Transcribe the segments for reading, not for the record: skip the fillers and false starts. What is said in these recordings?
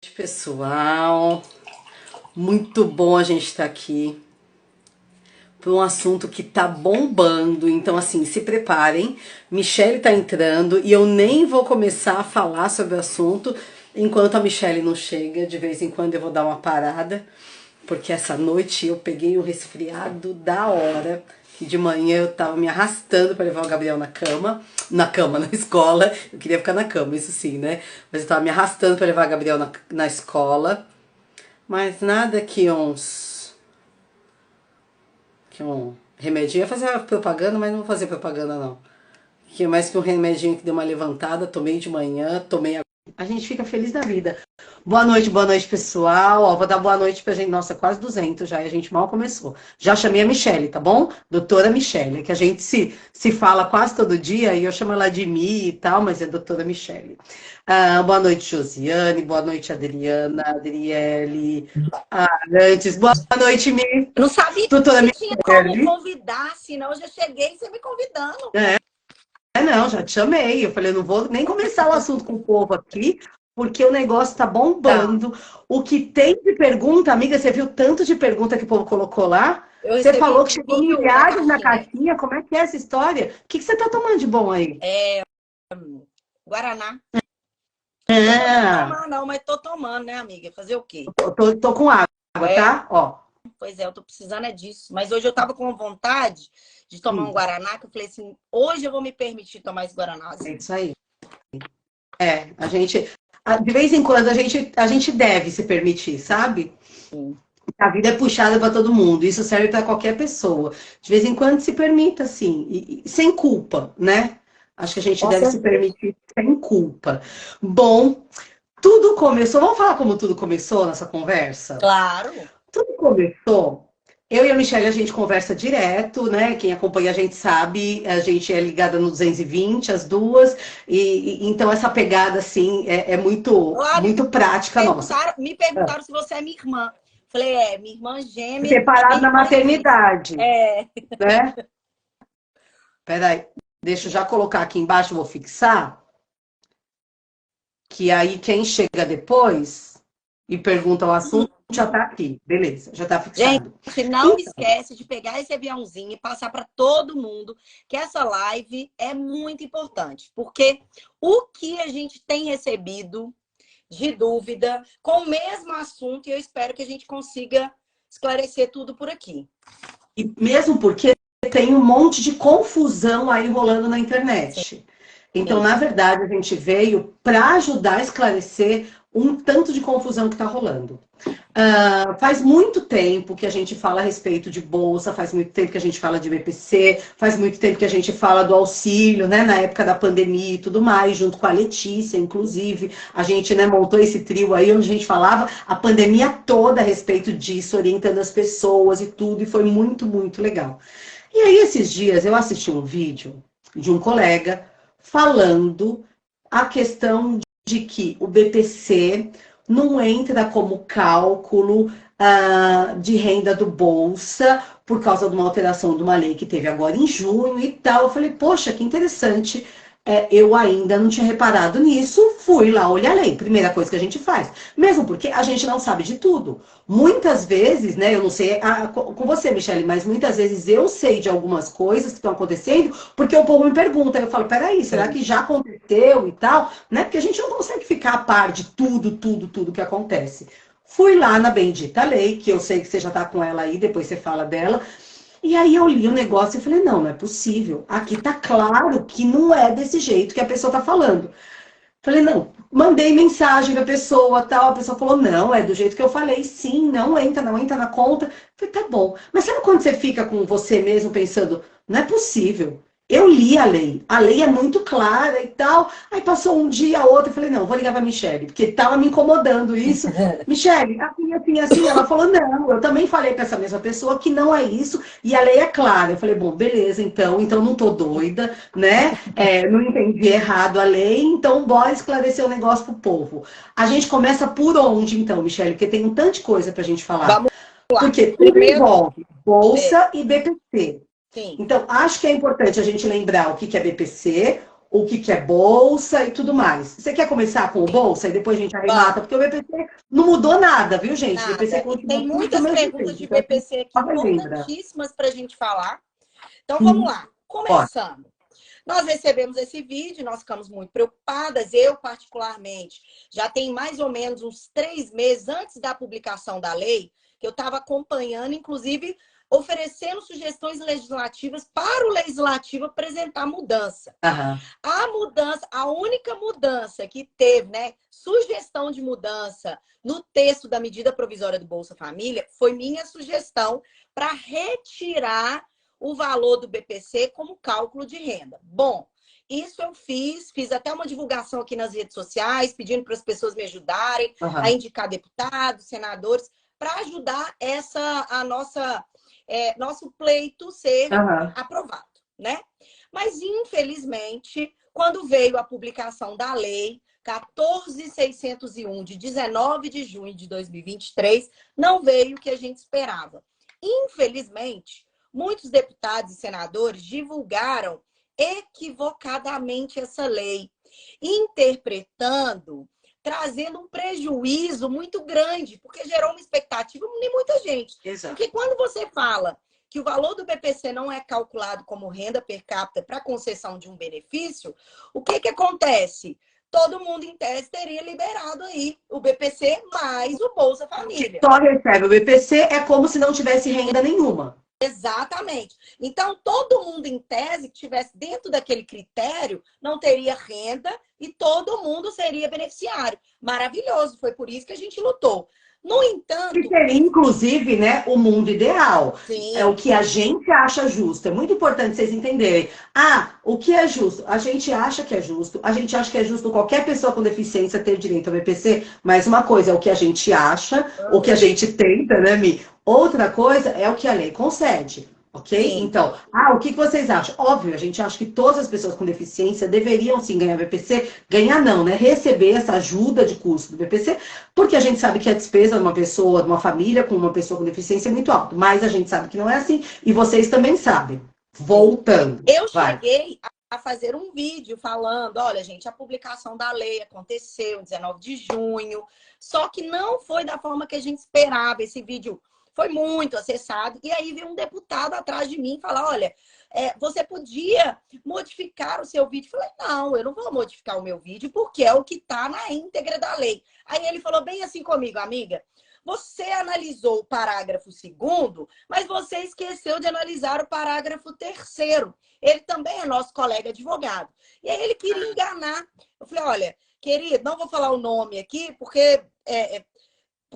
Pessoal, muito bom a gente estar aqui por um assunto que tá bombando. Então, assim, se preparem. Michelle tá entrando e eu nem vou começar a falar sobre o assunto enquanto a Michelle não chega. De vez em quando eu vou dar uma parada, porque essa noite eu peguei um resfriado da hora. Que de manhã eu tava me arrastando para levar o Gabriel na escola. Eu queria ficar na cama, isso sim, né? Mas eu tava me arrastando para levar o Gabriel na escola. Mas nada que um remedinho. Eu ia fazer propaganda, mas não vou fazer propaganda não. Que é mais que um remedinho que deu uma levantada, tomei de manhã, tomei agora. A gente fica feliz da vida. Boa noite, pessoal. Ó, vou dar boa noite pra gente. Nossa, quase 200 já, e a gente mal começou. Já chamei a Michelle, tá bom? Doutora Michelle, que a gente se fala quase todo dia, e eu chamo ela de Mi e tal, mas é doutora Michelle. Boa noite, Josiane. Boa noite, Adriana, Adriele, Arantes. Boa noite, Mi. Eu não sabia Doutora que tinha como Michelle. convidar, senão eu já cheguei você me convidando. Não, já te chamei. Eu falei, eu não vou nem começar o assunto com o povo aqui, porque o negócio tá bombando. O que tem de pergunta, amiga, você viu tanto de pergunta que o povo colocou lá? Eu Você falou que recebi chegou mil milhares na caixinha. caixinha. Como é que é essa história? O que você tá tomando de bom aí? Guaraná. Não Ah, tomar não, mas tô tomando, né, amiga? Fazer o quê? tô com água, tá? Ó, Pois é, eu tô precisando é disso. Mas hoje eu tava com vontade de tomar um Guaraná, que eu falei assim, hoje eu vou me permitir tomar esse é Guaranázinho. isso aí. A gente, de vez em quando, a gente deve se permitir, sabe? A vida é puxada para todo mundo, isso serve para qualquer pessoa. De vez em quando se permita, assim, e sem culpa, né? Acho que a gente Com deve se certeza. permitir sem culpa. Bom, tudo começou. Vamos falar como tudo começou nessa conversa? Claro. Tudo começou. Eu e a Michelle, a gente conversa direto, né? Quem acompanha a gente sabe, a gente é ligada no 220, as duas, então essa pegada, assim, é muito, Olha, muito prática nossa. me perguntaram se você é minha irmã. Falei, minha irmã gêmea e Separado minha na irmã física. maternidade, né? Peraí, deixa eu já colocar aqui embaixo, vou fixar, que aí quem chega depois e pergunta o assunto já tá aqui. Beleza, já tá fixado. Gente, não Então, esquece de pegar esse aviãozinho e passar para todo mundo que essa live é muito importante, porque o que a gente tem recebido de dúvida com o mesmo assunto, e eu espero que a gente consiga esclarecer tudo por aqui. e mesmo porque tem um monte de confusão aí rolando na internet. Então, Sim. na verdade, a gente veio para ajudar a esclarecer um tanto de confusão que está rolando. Faz muito tempo que a gente fala a respeito de bolsa, faz muito tempo que a gente fala de BPC, faz muito tempo que a gente fala do auxílio, né, na época da pandemia e tudo mais, junto com a Letícia, inclusive. A gente, né, montou esse trio aí onde a gente falava a pandemia toda a respeito disso, orientando as pessoas e tudo, e foi muito, muito legal. E aí, esses dias, eu assisti um vídeo de um colega falando a questão de que o BPC não entra como cálculo de renda do Bolsa por causa de uma alteração de uma lei que teve agora em junho e tal. Eu falei, poxa, que interessante. Eu ainda não tinha reparado nisso, fui lá olhar a lei. Primeira coisa que a gente faz. Mesmo porque a gente não sabe de tudo. Muitas vezes, né, eu não sei com você, Michele, mas muitas vezes eu sei de algumas coisas que estão acontecendo porque o povo me pergunta. Eu falo, peraí, será que já aconteceu e tal? Né? Porque a gente não consegue ficar a par de tudo que acontece. Fui lá na bendita lei, que eu sei que você já está com ela aí, depois você fala dela. E aí eu li o negócio e falei, não, não é possível. Aqui tá claro que não é desse jeito que a pessoa tá falando. Falei, não, mandei mensagem pra pessoa, tal, a pessoa falou, não, é do jeito que eu falei, sim, não entra na conta. Falei, tá bom. Mas sabe quando você fica com você mesmo pensando, não é possível. Eu li a lei é muito clara e tal. Aí passou um dia, outro, eu falei, não, vou ligar pra Michelle, porque tava me incomodando isso. Michelle, assim, ela falou, não, eu também falei pra essa mesma pessoa que não é isso, e a lei é clara. Eu falei, bom, beleza, então não tô doida, né? Não entendi errado a lei, então bora esclarecer o negócio pro povo. A gente começa por onde, então, Michelle? Porque tem um tanto de coisa pra gente falar. Vamos lá. Porque tudo Primeiro, envolve Bolsa e BPC. sim. Então, acho que é importante a gente lembrar o que é BPC, o que que é bolsa e tudo mais. Você quer começar com o bolsa e depois a gente arremata? Porque o BPC não mudou nada, viu, gente? O BPC Nada. E continua tem tudo do muitas mesmo perguntas jeito. de Então, assim, BPC aqui só relembra. importantíssimas para a gente falar. Então, vamos Sim, lá. bora. Começando. Nós recebemos esse vídeo, nós ficamos muito preocupadas, eu particularmente, já tem mais ou menos uns 3 meses antes da publicação da lei, que eu estava acompanhando, inclusive oferecendo sugestões legislativas para o legislativo apresentar mudança. Aham. A mudança, a única mudança que teve, né, sugestão de mudança no texto da medida provisória do Bolsa Família, foi minha sugestão para retirar o valor do BPC como cálculo de renda. Bom, isso eu fiz até uma divulgação aqui nas redes sociais, pedindo para as pessoas me ajudarem a Aham. indicar deputados, senadores, para ajudar nosso pleito ser Aham. aprovado, né? Mas, infelizmente, quando veio a publicação da lei 14.601, de 19 de junho de 2023, não veio o que a gente esperava. Infelizmente, muitos deputados e senadores divulgaram equivocadamente essa lei, interpretando, trazendo um prejuízo muito grande, porque gerou uma expectativa em muita gente. Exato. Porque quando você fala que o valor do BPC não é calculado como renda per capita para concessão de um benefício, o que acontece? Todo mundo, em tese, teria liberado aí o BPC mais o Bolsa Família. Só recebe o BPC é como se não tivesse renda nenhuma. Exatamente. Então, todo mundo, em tese, que estivesse dentro daquele critério, não teria renda e todo mundo seria beneficiário. Maravilhoso, foi por isso que a gente lutou. No entanto... Que seria, inclusive, né, o mundo ideal. Sim. É o que a gente acha justo. É muito importante vocês entenderem. Ah, o que é justo? A gente acha que é justo. A gente acha que é justo qualquer pessoa com deficiência ter direito ao BPC. Mas uma coisa é o que a gente acha, o que a gente tenta, né, Mi? Outra coisa é o que a lei concede. Ok? Sim. Então, o que vocês acham? Óbvio, a gente acha que todas as pessoas com deficiência deveriam sim ganhar BPC. Ganhar não, né? Receber essa ajuda de custo do BPC, porque a gente sabe que a despesa de uma pessoa, de uma família com uma pessoa com deficiência é muito alta. Mas a gente sabe que não é assim, e vocês também sabem. Voltando. Eu cheguei a fazer um vídeo falando, olha, gente, a publicação da lei aconteceu 19 de junho, só que não foi da forma que a gente esperava. Esse vídeo foi muito acessado, e aí veio um deputado atrás de mim falar, olha, você podia modificar o seu vídeo. Eu falei, não, eu não vou modificar o meu vídeo, porque é o que está na íntegra da lei. Aí ele falou bem assim comigo, amiga, você analisou o parágrafo 2º, mas você esqueceu de analisar o parágrafo 3º. Ele também é nosso colega advogado. E aí ele queria enganar. Eu falei, olha, querido, não vou falar o nome aqui, porque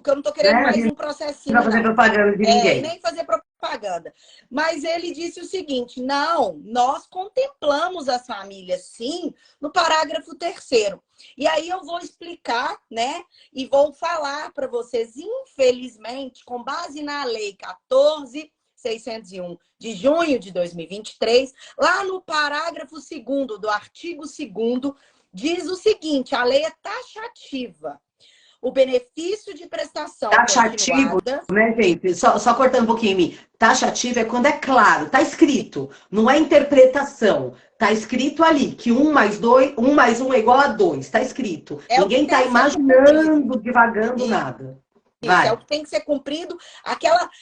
eu não estou querendo mais um processinho. Não vai fazer propaganda de ninguém. Nem fazer propaganda. Mas ele disse o seguinte, não, nós contemplamos as famílias, sim, no parágrafo 3º. E aí eu vou explicar, né, e vou falar para vocês, infelizmente, com base na lei 14.601 de junho de 2023, lá no parágrafo 2º do artigo 2º, diz o seguinte, a lei é taxativa. O benefício de prestação taxativo, continuada... né, gente? Só cortando um pouquinho, Mi. Taxativo é quando é claro, tá escrito, não é interpretação. Tá escrito ali que 1 mais 1 é igual a 2. Tá escrito. Ninguém tá imaginando, divagando nada. Isso, é o que tem que ser cumprido.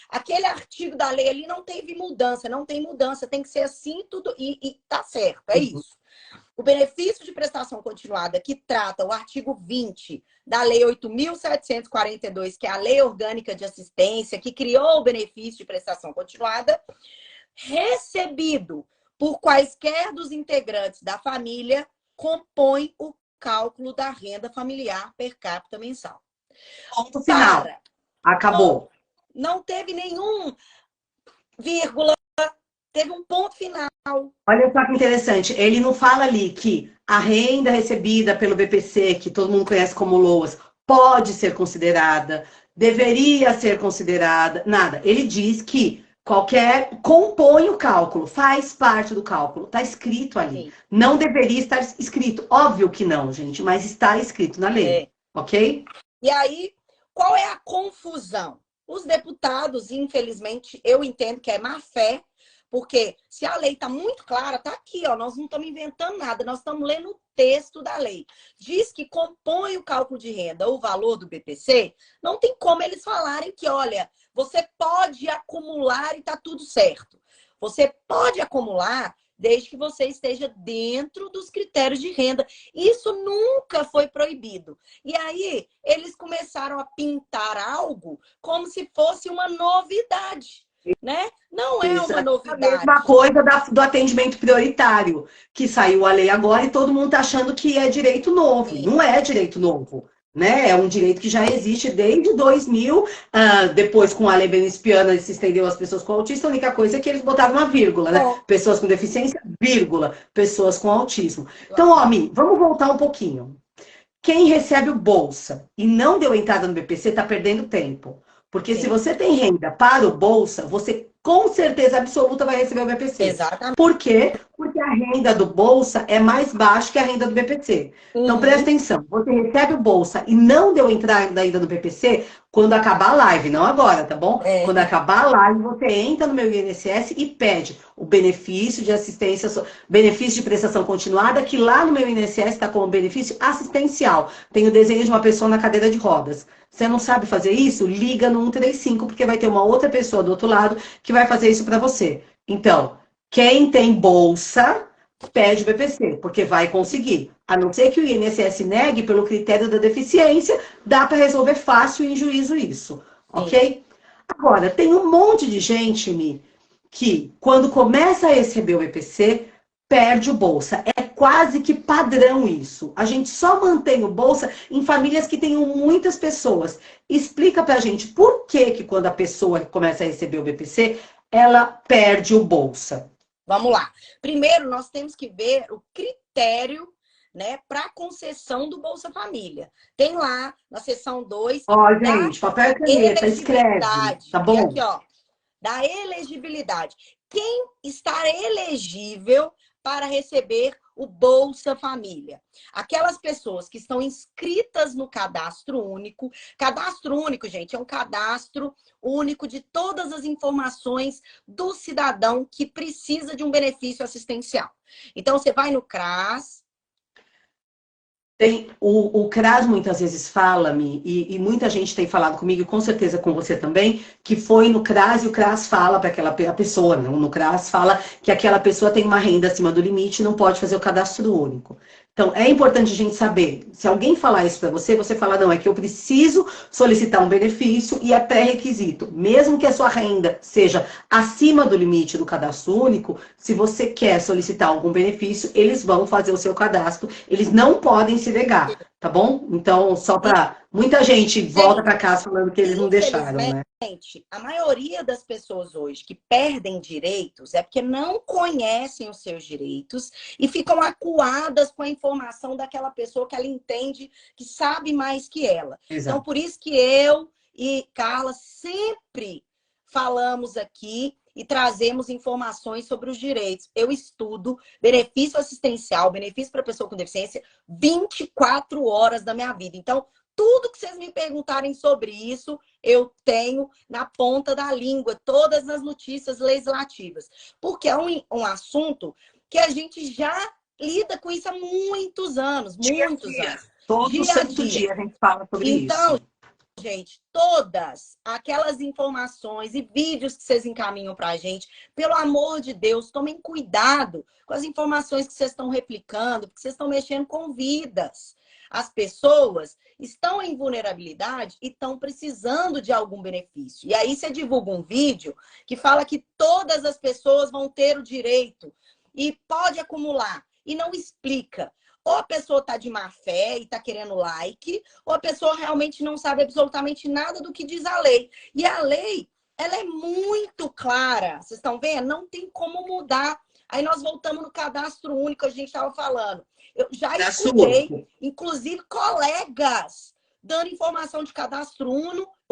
Aquele artigo da lei ali não teve mudança, não tem mudança, tem que ser assim tudo e tá certo, é isso. O benefício de prestação continuada, que trata o artigo 20 da Lei 8.742, que é a Lei Orgânica de Assistência, que criou o benefício de prestação continuada, recebido por quaisquer dos integrantes da família, compõe o cálculo da renda familiar per capita mensal. Ponto final. Acabou. Não teve nenhum vírgula, teve um ponto final. Olha só que interessante, ele não fala ali que a renda recebida pelo BPC, que todo mundo conhece como LOAS, pode ser considerada, deveria ser considerada, nada. Ele diz que compõe o cálculo, faz parte do cálculo, está escrito ali. Sim. Não deveria estar escrito, óbvio que não, gente, mas está escrito na lei, ok? E aí, qual é a confusão? Os deputados, infelizmente, eu entendo que é má fé, Porque se a lei está muito clara, está aqui, ó, nós não estamos inventando nada, nós estamos lendo o texto da lei. Diz que compõe o cálculo de renda o valor do BPC, não tem como eles falarem que, olha, você pode acumular e está tudo certo. Você pode acumular desde que você esteja dentro dos critérios de renda. Isso nunca foi proibido. E aí, eles começaram a pintar algo como se fosse uma novidade, né? Não é uma novidade. É a mesma coisa do atendimento prioritário, que saiu a lei agora e todo mundo está achando que é direito novo. Não é direito novo. Né? É um direito que já existe desde 2000, depois com a lei Benespiana se estendeu às pessoas com autismo, a única coisa é que eles botaram uma vírgula, né? Pessoas com deficiência, vírgula, pessoas com autismo. Então, ó, Mi, vamos voltar um pouquinho. Quem recebe o Bolsa e não deu entrada no BPC está perdendo tempo. Porque se você tem renda para o Bolsa, você com certeza absoluta vai receber o BPC. Exatamente. Por quê? Porque a renda do Bolsa é mais baixa que a renda do BPC. Então, presta atenção. Você recebe o Bolsa e não deu entrada ainda no BPC, quando acabar a live, não agora, tá bom? Quando acabar a live, você entra no meu INSS e pede o benefício de assistência, benefício de prestação continuada, que lá no meu INSS está como benefício assistencial. Tem o desenho de uma pessoa na cadeira de rodas. Você não sabe fazer isso? Liga no 135, porque vai ter uma outra pessoa do outro lado que vai fazer isso para você. Então, quem tem bolsa, pede o BPC, porque vai conseguir. A não ser que o INSS negue pelo critério da deficiência, dá para resolver fácil em juízo isso, ok? Agora, tem um monte de gente, Mi, que quando começa a receber o BPC, perde o Bolsa. É quase que padrão isso. A gente só mantém o Bolsa em famílias que tenham muitas pessoas. Explica pra gente por que quando a pessoa começa a receber o BPC, ela perde o Bolsa. Vamos lá. Primeiro, nós temos que ver o critério, né, para concessão do Bolsa Família. Tem lá na seção 2. Ó, gente, papel e caneta, escreve, tá bom? E aqui, ó, da elegibilidade. Quem está elegível para receber o Bolsa Família? Aquelas pessoas que estão inscritas no Cadastro Único. Cadastro Único, gente, é um cadastro único de todas as informações do cidadão que precisa de um benefício assistencial. Então, você vai no CRAS. Tem, o CRAS muitas vezes fala-me, e muita gente tem falado comigo, e com certeza com você também, que foi no CRAS e o CRAS fala para aquela pessoa, não, no CRAS fala que aquela pessoa tem uma renda acima do limite e não pode fazer o cadastro único. Então, é importante a gente saber, se alguém falar isso para você, você fala, não, é que eu preciso solicitar um benefício e é pré-requisito. Mesmo que a sua renda seja acima do limite do cadastro único, se você quer solicitar algum benefício, eles vão fazer o seu cadastro, eles não podem se negar, tá bom? Então, só para... Muita gente volta para casa falando que eles não deixaram, né? A maioria das pessoas hoje que perdem direitos é porque não conhecem os seus direitos e ficam acuadas com a informação daquela pessoa que ela entende que sabe mais que ela. Exato. Então, por isso que eu e Carla sempre falamos aqui e trazemos informações sobre os direitos. Eu estudo benefício assistencial, benefício para pessoa com deficiência, 24 horas da minha vida. Então, tudo que vocês me perguntarem sobre isso, eu tenho na ponta da língua, todas as notícias legislativas. Porque é um assunto que a gente já lida com isso há muitos anos, muitos anos. Todo santo dia a gente fala sobre isso. Então, gente, todas aquelas informações e vídeos que vocês encaminham para a gente, pelo amor de Deus, tomem cuidado com as informações que vocês estão replicando, porque vocês estão mexendo com vidas. As pessoas estão em vulnerabilidade e estão precisando de algum benefício. E aí você divulga um vídeo que fala que todas as pessoas vão ter o direito e pode acumular. E não explica. Ou a pessoa está de má fé e está querendo like, ou a pessoa realmente não sabe absolutamente nada do que diz a lei. E a lei, ela é muito clara. Vocês estão vendo? Não tem como mudar. Aí nós voltamos no cadastro único que a gente estava falando. Eu já escutei, inclusive, colegas dando informação de cadastro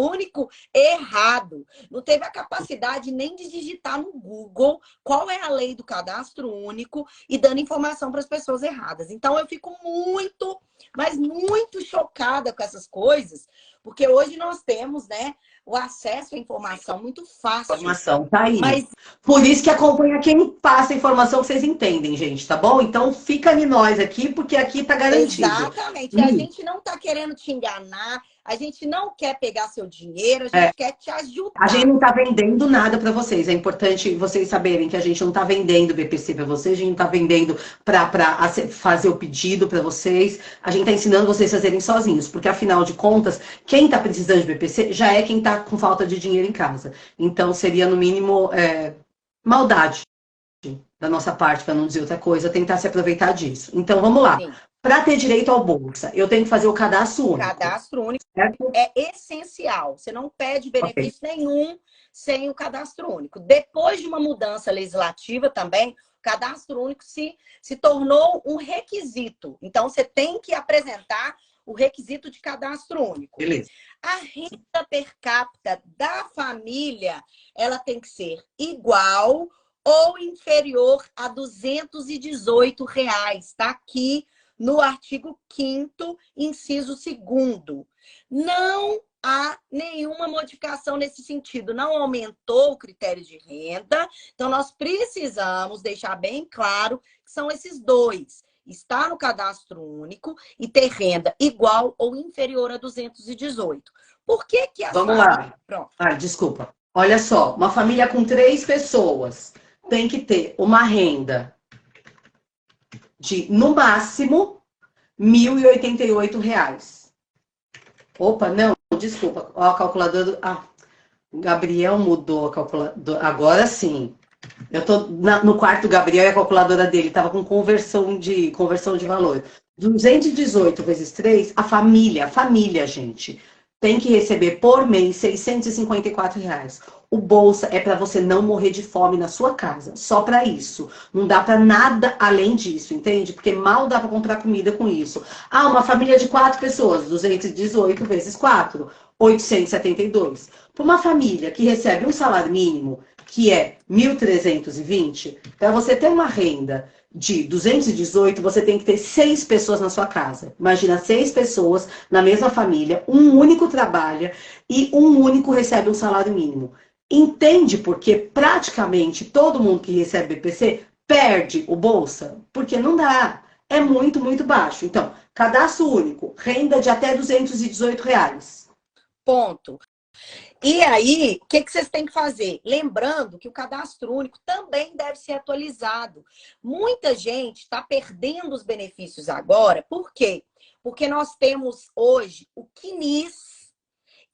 único errado. Não teve a capacidade nem de digitar no Google qual é a lei do cadastro único e dando informação para as pessoas erradas. Então, eu fico muito, mas muito chocada com essas coisas, porque hoje nós temos, né, o acesso à informação muito fácil. Informação tá aí. Mas... Por isso que acompanha quem passa a informação que vocês entendem, gente, tá bom? Então fica em nós aqui, porque aqui tá garantido. Exatamente. A gente não tá querendo te enganar, a gente não quer pegar seu dinheiro, a gente quer te ajudar. A gente não tá vendendo nada para vocês. É importante vocês saberem que a gente não tá vendendo BPC para vocês, a gente não tá vendendo para fazer o pedido para vocês. A gente tá ensinando vocês a fazerem sozinhos, porque afinal de contas, quem tá precisando de BPC já é quem tá com falta de dinheiro em casa. Então seria no mínimo maldade da nossa parte, para não dizer outra coisa, tentar se aproveitar disso. Então vamos lá. Para ter direito ao Bolsa, eu tenho que fazer o cadastro único. O cadastro único é essencial. Você não pede benefício nenhum sem o cadastro único. Depois de uma mudança legislativa também, o cadastro único se tornou um requisito. Então, você tem que apresentar o requisito de cadastro único. Beleza. A renda per capita da família, ela tem que ser igual ou inferior a R$ 218. Está aqui no artigo 5º, inciso 2º. Não há nenhuma modificação nesse sentido. Não aumentou o critério de renda. Então, nós precisamos deixar bem claro que são esses dois. Estar no cadastro único e ter renda igual ou inferior a 218. Por que que as Vamos lá. Pronto. Desculpa. Olha só, uma família com 3 pessoas tem que ter uma renda de, no máximo, R$ 1.088. Opa, não, desculpa. Ó, a calculadora... Gabriel mudou a calculadora. Agora sim. Eu tô no quarto do Gabriel e a calculadora dele estava com conversão de valor. 218 vezes 3, a família, gente, tem que receber por mês R$ 654. O Bolsa é para você não morrer de fome na sua casa. Só para isso. Não dá para nada além disso, entende? Porque mal dá para comprar comida com isso. Uma família de 4 pessoas, 218 vezes 4, 872. Para uma família que recebe um salário mínimo, que é 1.320, para você ter uma renda de 218, você tem que ter 6 pessoas na sua casa. Imagina 6 pessoas na mesma família, um único trabalha e um único recebe um salário mínimo. Entende porque praticamente todo mundo que recebe BPC perde o Bolsa? Porque não dá. É muito, muito baixo. Então, cadastro único, renda de até R$ 218. Ponto. E aí, o que vocês têm que fazer? Lembrando que o cadastro único também deve ser atualizado. Muita gente está perdendo os benefícios agora. Por quê? Porque nós temos hoje o CNIS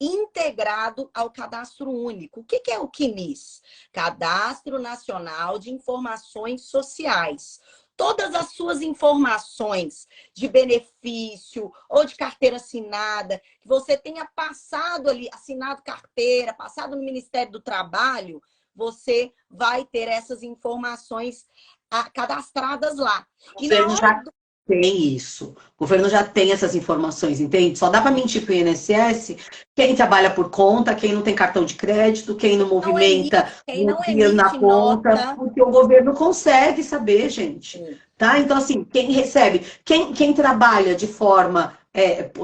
integrado ao cadastro único. O que é o CNIS? Cadastro Nacional de Informações Sociais. Todas as suas informações de benefício ou de carteira assinada, que você tenha passado ali, assinado carteira, passado no Ministério do Trabalho, você vai ter essas informações cadastradas lá. E na hora tem isso. O governo já tem essas informações, entende? Só dá para mentir para o INSS quem trabalha por conta, quem não tem cartão de crédito, quem não movimenta o dinheiro na conta, porque o governo consegue saber, gente. Tá? Então, assim, quem recebe, quem trabalha de forma,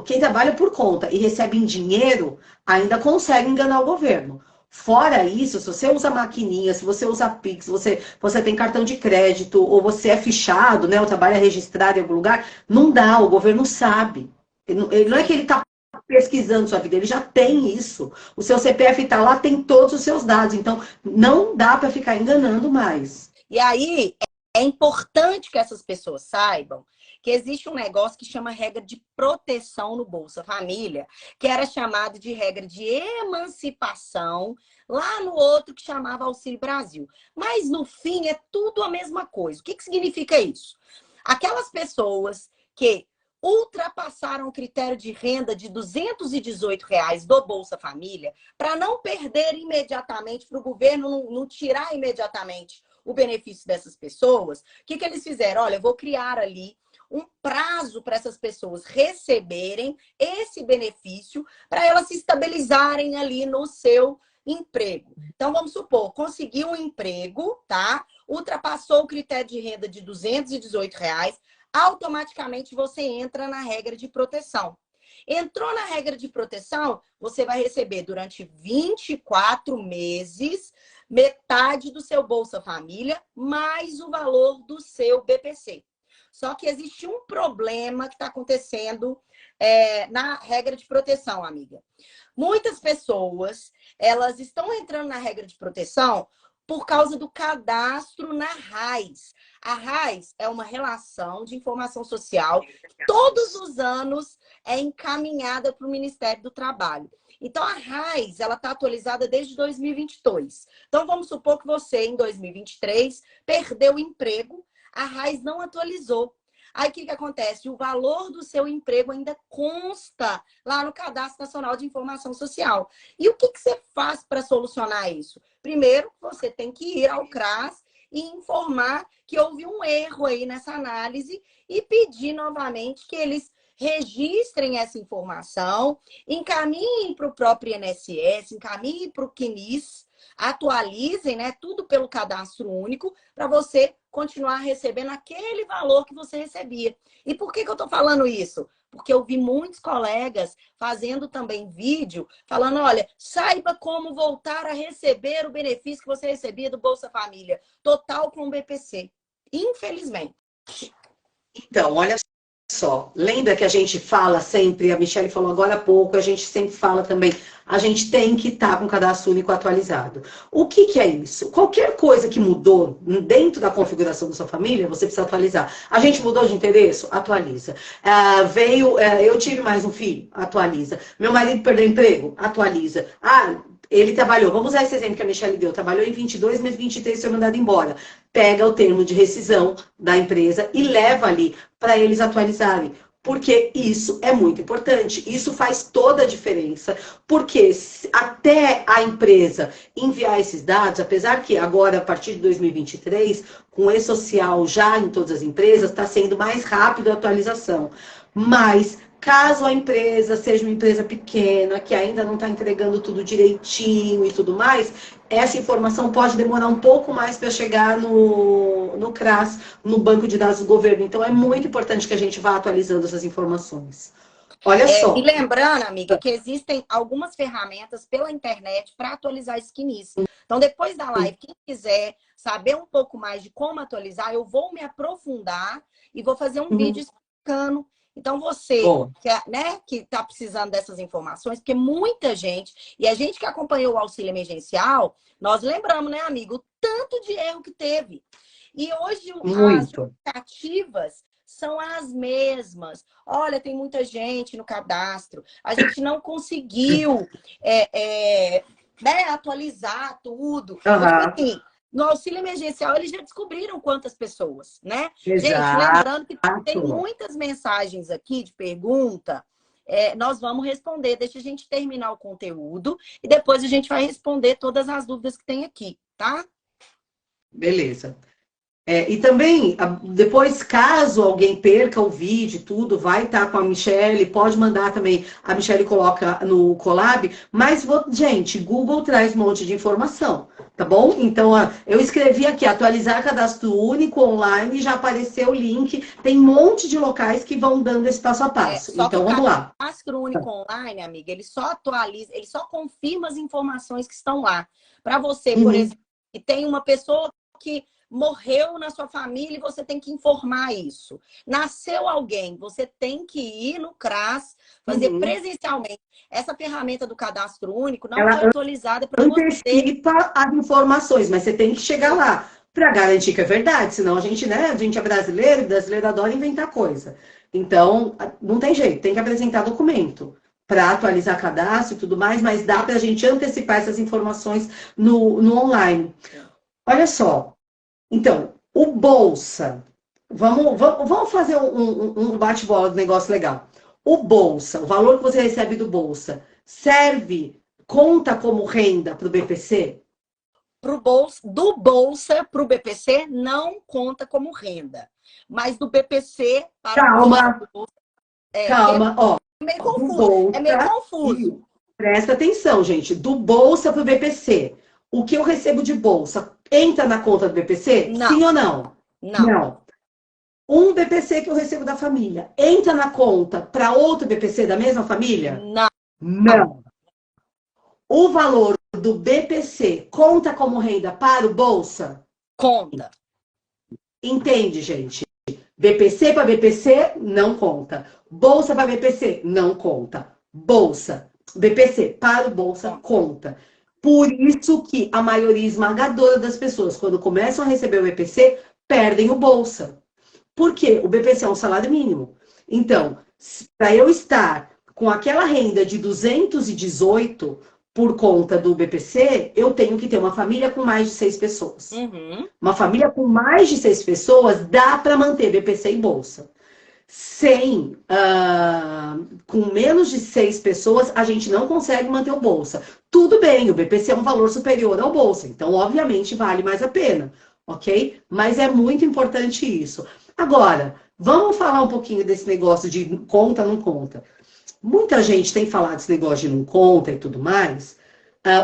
quem trabalha por conta e recebe em dinheiro, ainda consegue enganar o governo. Fora isso, se você usa maquininha, se você usa Pix, você tem cartão de crédito, ou você é fichado, né, ou trabalha registrado em algum lugar, não dá, o governo sabe. Ele não é que ele está pesquisando sua vida, ele já tem isso. O seu CPF está lá, tem todos os seus dados. Então, não dá para ficar enganando mais. E aí, é importante que essas pessoas saibam que existe um negócio que chama regra de proteção no Bolsa Família, que era chamado de regra de emancipação, lá no outro que chamava Auxílio Brasil. Mas, no fim, é tudo a mesma coisa. O que significa isso? Aquelas pessoas que ultrapassaram o critério de renda de R$ 218 do Bolsa Família, para não perder imediatamente, para o governo não tirar imediatamente o benefício dessas pessoas, o que eles fizeram? Olha, eu vou criar ali um prazo para essas pessoas receberem esse benefício para elas se estabilizarem ali no seu emprego. Então, vamos supor, conseguiu um emprego, tá? Ultrapassou o critério de renda de R$ 218, automaticamente você entra na regra de proteção. Entrou na regra de proteção, você vai receber durante 24 meses metade do seu Bolsa Família mais o valor do seu BPC. Só que existe um problema que está acontecendo na regra de proteção, amiga. Muitas pessoas, elas estão entrando na regra de proteção por causa do cadastro na RAIS. A RAIS é uma relação de informação social que todos os anos é encaminhada para o Ministério do Trabalho. Então, a RAIS, ela está atualizada desde 2022. Então, vamos supor que você, em 2023, perdeu o emprego, a RAIS não atualizou. Aí, o que acontece? O valor do seu emprego ainda consta lá no Cadastro Nacional de Informação Social. E o que você faz para solucionar isso? Primeiro, você tem que ir ao CRAS e informar que houve um erro aí nessa análise e pedir novamente que eles registrem essa informação, encaminhem para o próprio INSS, encaminhem para o CNIS, atualizem, né, tudo pelo cadastro único, para você continuar recebendo aquele valor que você recebia. E por que eu estou falando isso? Porque eu vi muitos colegas fazendo também vídeo, falando, olha, saiba como voltar a receber o benefício que você recebia do Bolsa Família, total com o BPC. Infelizmente. Então, olha só, lembra que a gente fala sempre, a Michelle falou agora há pouco, a gente sempre fala também, a gente tem que estar com o cadastro único atualizado. O que é isso? Qualquer coisa que mudou dentro da configuração da sua família, você precisa atualizar. A gente mudou de endereço? Atualiza. Eu tive mais um filho? Atualiza. Meu marido perdeu emprego? Atualiza. Ele trabalhou, vamos usar esse exemplo que a Michelle deu, trabalhou em 22, mas 23 foi mandado embora. Pega o termo de rescisão da empresa e leva ali para eles atualizarem. Porque isso é muito importante. Isso faz toda a diferença. Porque até a empresa enviar esses dados, apesar que agora, a partir de 2023, com o E-Social já em todas as empresas, está sendo mais rápido a atualização. Mas caso a empresa seja uma empresa pequena, que ainda não está entregando tudo direitinho e tudo mais, essa informação pode demorar um pouco mais para chegar no CRAS, no banco de dados do governo. Então, é muito importante que a gente vá atualizando essas informações. Olha só. E lembrando, amiga, que existem algumas ferramentas pela internet para atualizar esse CNIS. Então, depois da live, quem quiser saber um pouco mais de como atualizar, eu vou me aprofundar e vou fazer um vídeo explicando. Então, você que está precisando dessas informações, porque muita gente, e a gente que acompanhou o auxílio emergencial, nós lembramos, né, amigo, o tanto de erro que teve. E hoje as justificativas são as mesmas. Olha, tem muita gente no cadastro, a gente não conseguiu atualizar tudo. Assim, no auxílio emergencial, eles já descobriram quantas pessoas, né? Exato. Gente, lembrando que tem muitas mensagens aqui de pergunta, nós vamos responder. Deixa a gente terminar o conteúdo e depois a gente vai responder todas as dúvidas que tem aqui, tá? Beleza. E também, depois, caso alguém perca o vídeo e tudo, vai estar com a Michelle, pode mandar também, a Michelle coloca no Colab, mas, gente, Google traz um monte de informação, tá bom? Então, eu escrevi aqui, atualizar cadastro único online, já apareceu o link, tem um monte de locais que vão dando esse passo a passo. Então, vamos lá. O cadastro único online, amiga, ele só atualiza, ele só confirma as informações que estão lá. Para você, por exemplo, que tem uma pessoa que morreu na sua família e você tem que informar isso. Nasceu alguém, você tem que ir no CRAS, fazer presencialmente. Essa ferramenta do cadastro único não foi atualizada para você. Antecipa as informações, mas você tem que chegar lá para garantir que é verdade, senão a gente é brasileiro, brasileiro adora inventar coisa. Então, não tem jeito, tem que apresentar documento para atualizar cadastro e tudo mais, mas dá para a gente antecipar essas informações no online. Olha só. Então, o Bolsa, vamos fazer um bate-bola do negócio legal. O Bolsa, o valor que você recebe do Bolsa, conta como renda para o BPC? Do Bolsa para o BPC não conta como renda. Mas do BPC para o Bolsa... Calma, ó. É meio confuso. É meio confuso. Presta atenção, gente. Do Bolsa para o BPC. O que eu recebo de Bolsa entra na conta do BPC? Não. Sim ou não? Não. Um BPC que eu recebo da família entra na conta para outro BPC da mesma família? Não. O valor do BPC conta como renda para o Bolsa? Conta. Entende, gente? BPC para BPC não conta. Bolsa para BPC não conta. Bolsa, BPC para o Bolsa conta. Por isso que a maioria esmagadora das pessoas, quando começam a receber o BPC, perdem o Bolsa. Por quê? O BPC é um salário mínimo. Então, para eu estar com aquela renda de 218 por conta do BPC, eu tenho que ter uma família com mais de 6 pessoas. Uhum. Uma família com mais de 6 pessoas dá para manter BPC e Bolsa. Com menos de 6 pessoas, a gente não consegue manter o Bolsa. Tudo bem, o BPC é um valor superior ao Bolsa, então, obviamente, vale mais a pena, ok? Mas é muito importante isso. Agora, vamos falar um pouquinho desse negócio de conta, não conta. Muita gente tem falado desse negócio de não conta e tudo mais,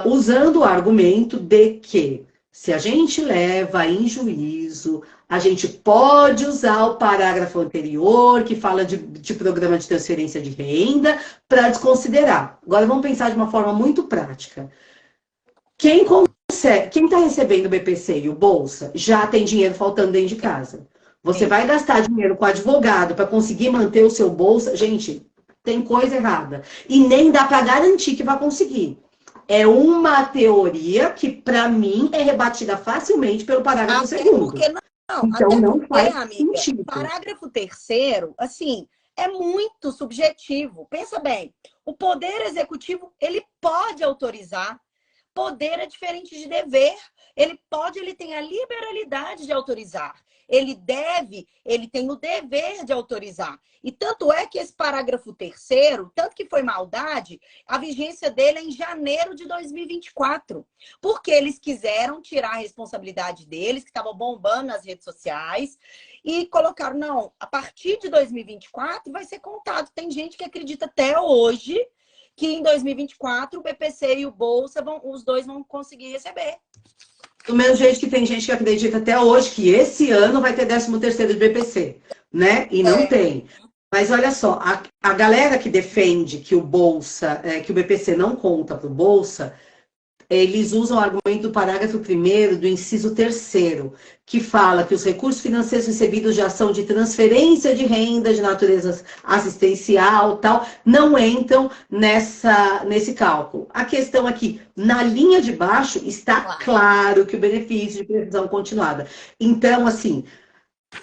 usando o argumento de que se a gente leva em juízo, a gente pode usar o parágrafo anterior, que fala de programa de transferência de renda, para desconsiderar. Agora vamos pensar de uma forma muito prática. Quem está recebendo o BPC e o Bolsa já tem dinheiro faltando dentro de casa. Você vai gastar dinheiro com advogado para conseguir manter o seu Bolsa? Gente, tem coisa errada. E nem dá para garantir que vai conseguir. É uma teoria que, para mim, é rebatida facilmente pelo parágrafo segundo. Então, não faz sentido. O parágrafo terceiro, assim, é muito subjetivo. Pensa bem, o Poder Executivo, ele pode autorizar. Poder é diferente de dever. Ele tem a liberalidade de autorizar. Ele tem o dever de autorizar. E tanto é que esse parágrafo terceiro, tanto que foi maldade, a vigência dele é em janeiro de 2024. Porque eles quiseram tirar a responsabilidade deles, que estavam bombando nas redes sociais, e colocaram, não, a partir de 2024 vai ser contado. Tem gente que acredita até hoje que em 2024 o BPC e o Bolsa, os dois vão conseguir receber. Do mesmo jeito que tem gente que acredita até hoje que esse ano vai ter 13º de BPC, né? E não tem. Mas olha só, a galera que defende que o Bolsa, que o BPC não conta para o Bolsa, eles usam o argumento do parágrafo 1º do inciso 3º, que fala que os recursos financeiros recebidos de ação de transferência de renda de natureza assistencial, tal, não entram nesse cálculo. A questão aqui, na linha de baixo, está claro que o benefício de previsão continuada. Então, assim,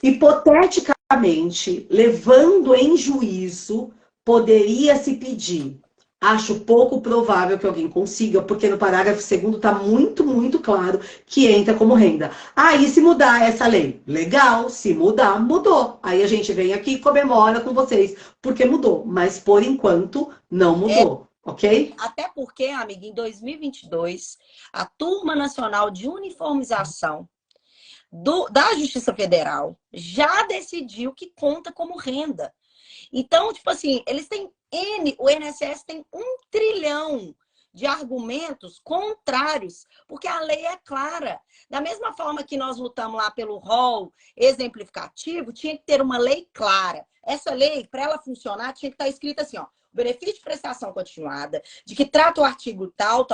hipoteticamente, levando em juízo, poderia se pedir. Acho pouco provável que alguém consiga, porque no parágrafo 2º está muito, muito claro que entra como renda. Aí, se mudar essa lei, legal, se mudar, mudou. Aí a gente vem aqui e comemora com vocês, porque mudou. Mas, por enquanto, não mudou, ok? Até porque, amiga, em 2022, a Turma Nacional de Uniformização da Justiça Federal já decidiu que conta como renda. Então, tipo assim, o INSS tem 1 trilhão de argumentos contrários, porque a lei é clara. Da mesma forma que nós lutamos lá pelo rol exemplificativo, tinha que ter uma lei clara. Essa lei, para ela funcionar, tinha que estar escrita assim, ó, benefício de prestação continuada, de que trata o artigo tal,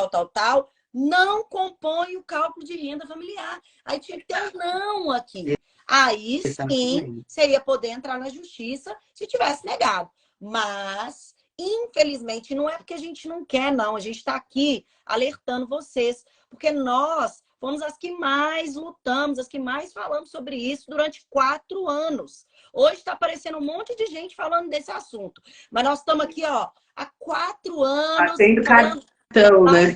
não compõe o cálculo de renda familiar. Aí tinha que ter um não aqui. Aí sim, você ia poder entrar na justiça se tivesse negado. Mas, infelizmente, não é porque a gente não quer, não. A gente está aqui alertando vocês. Porque nós fomos as que mais lutamos, as que mais falamos sobre isso durante 4 anos. Hoje está aparecendo um monte de gente falando desse assunto. Mas nós estamos aqui, ó, há 4 anos... Fazendo cartão, né?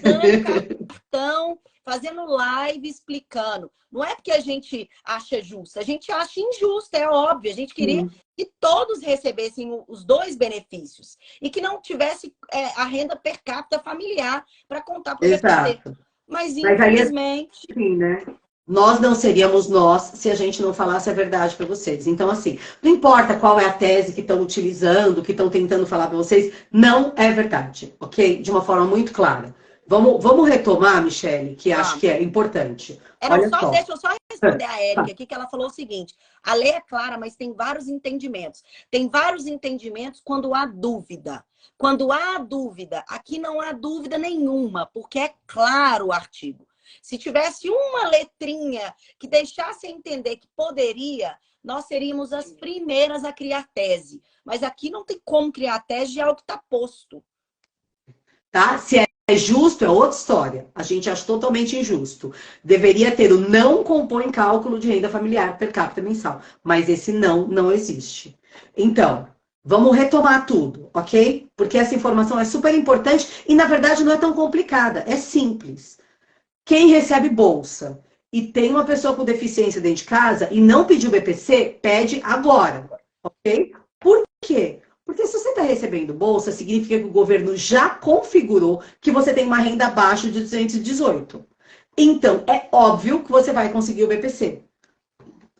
Cartão, fazendo live, explicando. Não é porque a gente acha justo, a gente acha injusto, é óbvio. A gente queria que todos recebessem os 2 benefícios e que não tivesse a renda per capita familiar para contar para o BPC. Mas Mas aí, infelizmente... assim, né? Nós não seríamos nós se a gente não falasse a verdade para vocês. Então, assim, não importa qual é a tese que estão utilizando, que estão tentando falar para vocês, não é verdade, ok? De uma forma muito clara. Vamos retomar, Michele, que acho que é importante. Não, Olha só. deixa eu só responder a Érica aqui, que ela falou o seguinte: a lei é clara, mas tem vários entendimentos. Tem vários entendimentos quando há dúvida. Quando há dúvida, aqui não há dúvida nenhuma, porque é claro o artigo. Se tivesse uma letrinha que deixasse entender que poderia, nós seríamos as primeiras a criar tese. Mas aqui não tem como criar tese de algo que está posto. Tá? Se é justo, é outra história. A gente acha totalmente injusto. Deveria ter o não compõe cálculo de renda familiar per capita mensal. Mas esse não existe. Então, vamos retomar tudo, ok? Porque essa informação é super importante e, na verdade, não é tão complicada. É simples. Quem recebe bolsa e tem uma pessoa com deficiência dentro de casa e não pediu BPC, pede agora, ok? Por quê? Porque se você está recebendo bolsa, significa que o governo já configurou que você tem uma renda abaixo de 218. Então, é óbvio que você vai conseguir o BPC.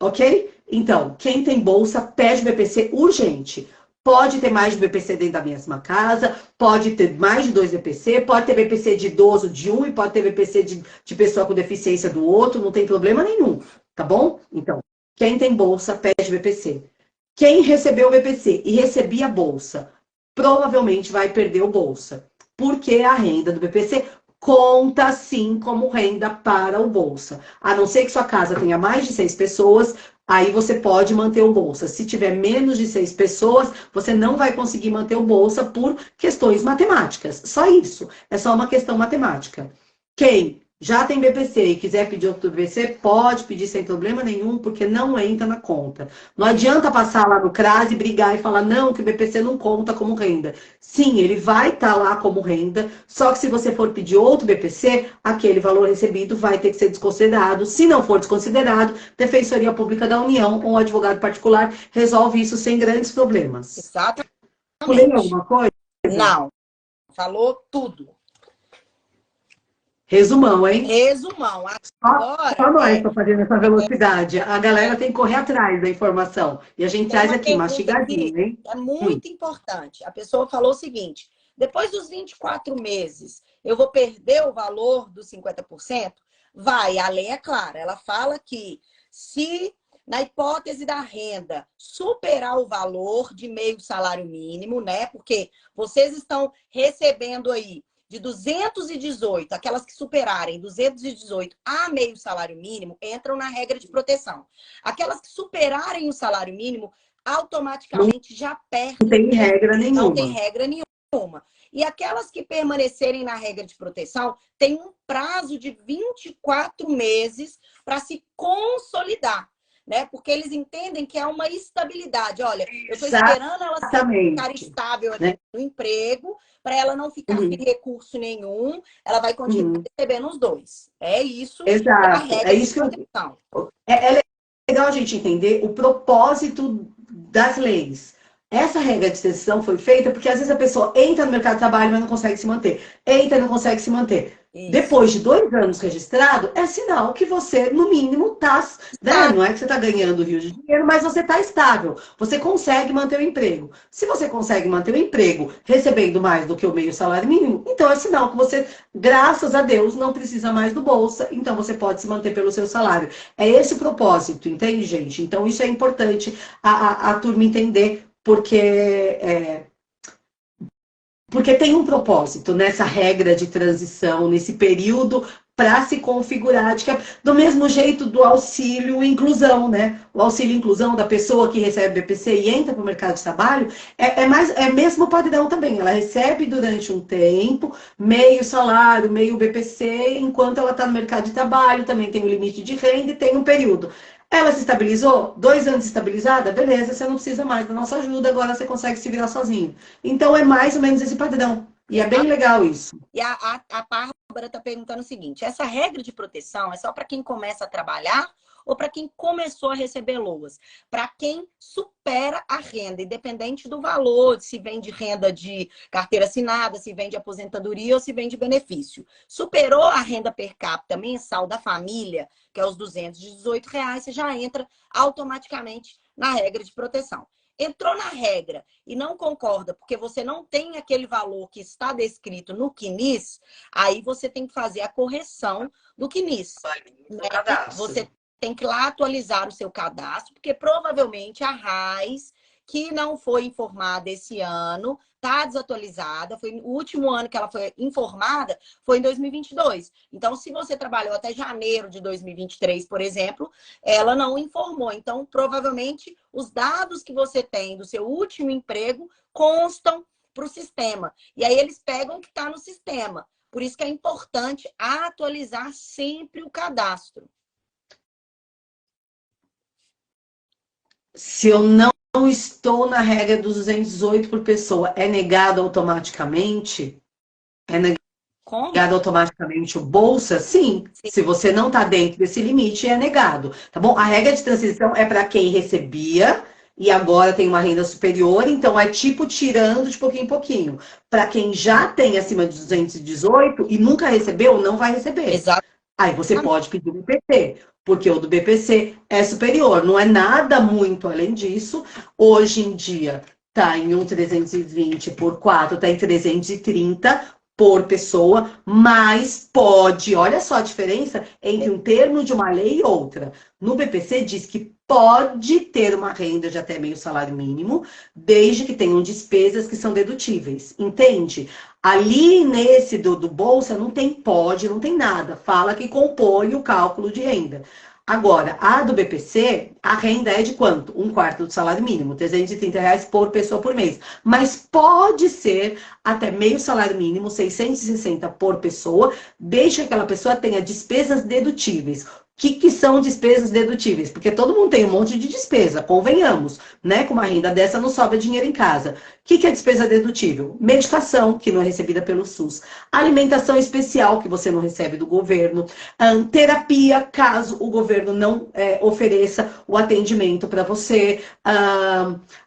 Ok? Então, quem tem bolsa, pede o BPC urgente. Pode ter mais de BPC dentro da mesma casa, pode ter mais de 2 BPC, pode ter BPC de idoso de um e pode ter BPC de pessoa com deficiência do outro, não tem problema nenhum, tá bom? Então, quem tem bolsa, pede BPC. Quem recebeu o BPC e recebia a bolsa, provavelmente vai perder o bolsa, porque a renda do BPC conta sim como renda para o bolsa. A não ser que sua casa tenha mais de 6 pessoas, aí você pode manter o bolsa. Se tiver menos de 6 pessoas, você não vai conseguir manter o bolsa por questões matemáticas. Só isso. É só uma questão matemática. Quem já tem BPC e quiser pedir outro BPC, pode pedir sem problema nenhum, porque não entra na conta. Não adianta passar lá no CRAS e brigar e falar, não, que o BPC não conta como renda. Sim, ele vai estar lá como renda, só que se você for pedir outro BPC, aquele valor recebido vai ter que ser desconsiderado. Se não for desconsiderado, Defensoria Pública da União ou advogado particular resolve isso sem grandes problemas. Exatamente. Pulei alguma coisa? Não. Falou tudo. Resumão, hein? Resumão. Agora, só nós para fazer nessa velocidade. A galera tem que correr atrás da informação. E a gente traz aqui, mastigadinho, hein? É muito importante. A pessoa falou o seguinte: depois dos 24 meses, eu vou perder o valor dos 50%? Vai, a lei é clara. Ela fala que se, na hipótese da renda, superar o valor de meio salário mínimo, né? Porque vocês estão recebendo aí de 218, aquelas que superarem 218 a meio salário mínimo, entram na regra de proteção. Aquelas que superarem o salário mínimo, automaticamente já perdem. Não tem regra nenhuma. Não tem regra nenhuma. E aquelas que permanecerem na regra de proteção, tem um prazo de 24 meses para se consolidar. Né? Porque eles entendem que é uma estabilidade. Olha, eu estou esperando ela ficar estável aqui no emprego, para ela não ficar sem recurso nenhum, ela vai continuar recebendo os dois. É isso. Exato. É a regra de proteção. É legal a gente entender o propósito das leis. Essa regra de exceção foi feita porque às vezes a pessoa entra no mercado de trabalho, mas não consegue se manter. Entra e não consegue se manter. Isso. Depois de 2 anos registrado, é sinal que você, no mínimo, está... Né? Não é que você está ganhando rios de dinheiro, mas você está estável. Você consegue manter o emprego. Se você consegue manter o emprego recebendo mais do que o meio salário mínimo, então é sinal que você, graças a Deus, não precisa mais do Bolsa, então você pode se manter pelo seu salário. É esse o propósito, entende, gente? Então isso é importante a turma entender, porque tem um propósito nessa regra de transição, nesse período, para se configurar, do mesmo jeito do auxílio inclusão, né? O auxílio inclusão da pessoa que recebe BPC e entra para o mercado de trabalho é mesmo padrão também. Ela recebe durante um tempo meio salário, meio BPC, enquanto ela está no mercado de trabalho, também tem um limite de renda e tem um período. Ela se estabilizou? 2 anos estabilizada? Beleza, você não precisa mais da nossa ajuda, agora você consegue se virar sozinho. Então, é mais ou menos esse padrão. E é bem legal isso. E a Bárbara está perguntando o seguinte: essa regra de proteção é só para quem começa a trabalhar ou para quem começou a receber LOAS? Para quem supera a renda, independente do valor, se vem de renda de carteira assinada, se vem de aposentadoria ou se vem de benefício. Superou a renda per capita mensal da família, que é os R$ 218, você já entra automaticamente na regra de proteção. Entrou na regra e não concorda porque você não tem aquele valor que está descrito no CNIS, aí você tem que fazer a correção do CNIS. Né? Você tem que ir lá atualizar o seu cadastro, porque provavelmente a RAIS, que não foi informada esse ano, está desatualizada. Foi o último ano que ela foi informada foi em 2022. Então, se você trabalhou até janeiro de 2023, por exemplo, ela não informou. Então, provavelmente, os dados que você tem do seu último emprego constam para o sistema. E aí eles pegam o que está no sistema. Por isso que é importante atualizar sempre o cadastro. Se eu não estou na regra dos 218 por pessoa, é negado automaticamente? É negado automaticamente o Bolsa? Sim. Se você não está dentro desse limite, é negado. Tá bom? A regra de transição é para quem recebia e agora tem uma renda superior, então é tipo tirando de pouquinho em pouquinho. Para quem já tem acima de 218 e nunca recebeu, não vai receber. Exato. Aí você pode pedir o BPC, porque o do BPC é superior, não é nada muito além disso. Hoje em dia está em 1.320 por 4, está em 330 por pessoa, mas pode, olha só a diferença entre um termo de uma lei e outra. No BPC diz que pode ter uma renda de até meio salário mínimo, desde que tenham despesas que são dedutíveis, entende? Ali nesse do Bolsa não tem pode, não tem nada. Fala que compõe o cálculo de renda. Agora, a do BPC, a renda é de quanto? 1/4 do salário mínimo, R$ 330 por pessoa por mês. Mas pode ser até meio salário mínimo, 660 por pessoa, desde que aquela pessoa tenha despesas dedutíveis. O que são despesas dedutíveis? Porque todo mundo tem um monte de despesa, convenhamos, né? Com uma renda dessa não sobra dinheiro em casa. O que é despesa dedutível? Medicação, que não é recebida pelo SUS. Alimentação especial, que você não recebe do governo. Terapia, caso o governo não ofereça o atendimento para você.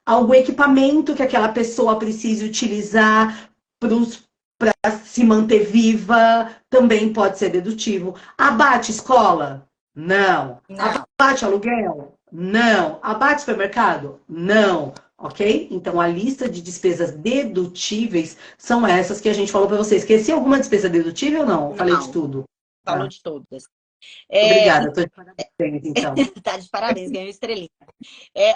Algum equipamento que aquela pessoa precise utilizar para se manter viva, também pode ser dedutivo. Abate escola? Não. Abate aluguel? Não. Abate supermercado? Não. Ok? Então, a lista de despesas dedutíveis são essas que a gente falou para vocês. Esqueci alguma despesa dedutível ou não? Falei de tudo. Falou de todas. Obrigada, estou de parabéns, então. Tá de parabéns, ganhou estrelinha.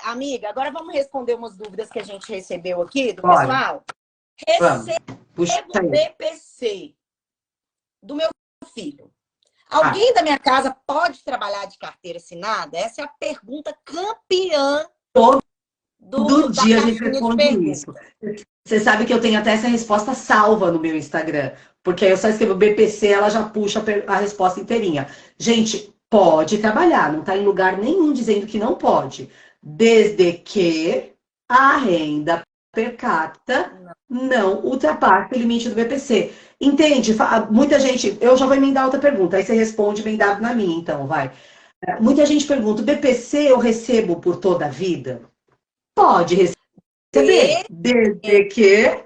Amiga, agora vamos responder umas dúvidas que a gente recebeu aqui do pessoal. Recebo BPC do meu filho. Alguém da minha casa pode trabalhar de carteira assinada? Essa é a pergunta campeã. Todo dia a gente responde isso. Você sabe que eu tenho até essa resposta salva no meu Instagram. Porque aí eu só escrevo BPC, ela já puxa a resposta inteirinha. Gente, pode trabalhar. Não está em lugar nenhum dizendo que não pode. Desde que a renda per capita não ultrapasse o limite do BPC. Entende? Muita gente... Eu já vou emendar outra pergunta. Aí você responde emendado na minha, então, vai. Muita gente pergunta, o BPC eu recebo por toda a vida? Pode receber. Desde que...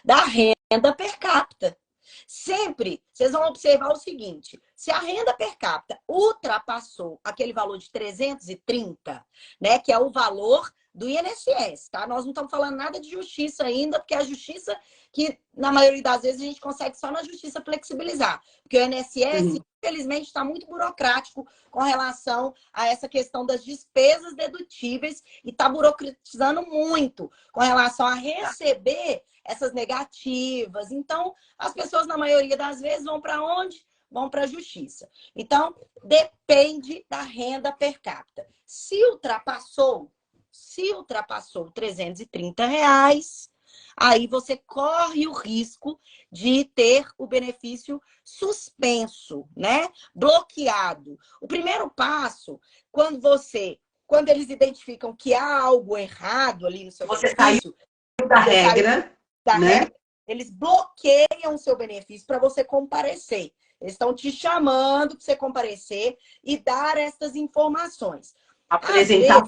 Da renda per capita. Sempre, vocês vão observar o seguinte, se a renda per capita ultrapassou aquele valor de 330, né, que é o valor do INSS, tá? Nós não estamos falando nada de justiça ainda, porque a justiça que, na maioria das vezes, a gente consegue só na justiça flexibilizar. Porque o INSS, infelizmente, está muito burocrático com relação a essa questão das despesas dedutíveis e está burocratizando muito com relação a receber essas negativas. Então, as pessoas, na maioria das vezes, vão para onde? Vão para a justiça. Então, depende da renda per capita. Se ultrapassou R$ 330, aí você corre o risco de ter o benefício suspenso, né? Bloqueado. O primeiro passo, quando eles identificam que há algo errado ali no seu benefício, da regra, né? Eles bloqueiam o seu benefício para você comparecer. Eles estão te chamando para você comparecer e dar essas informações. Apresentar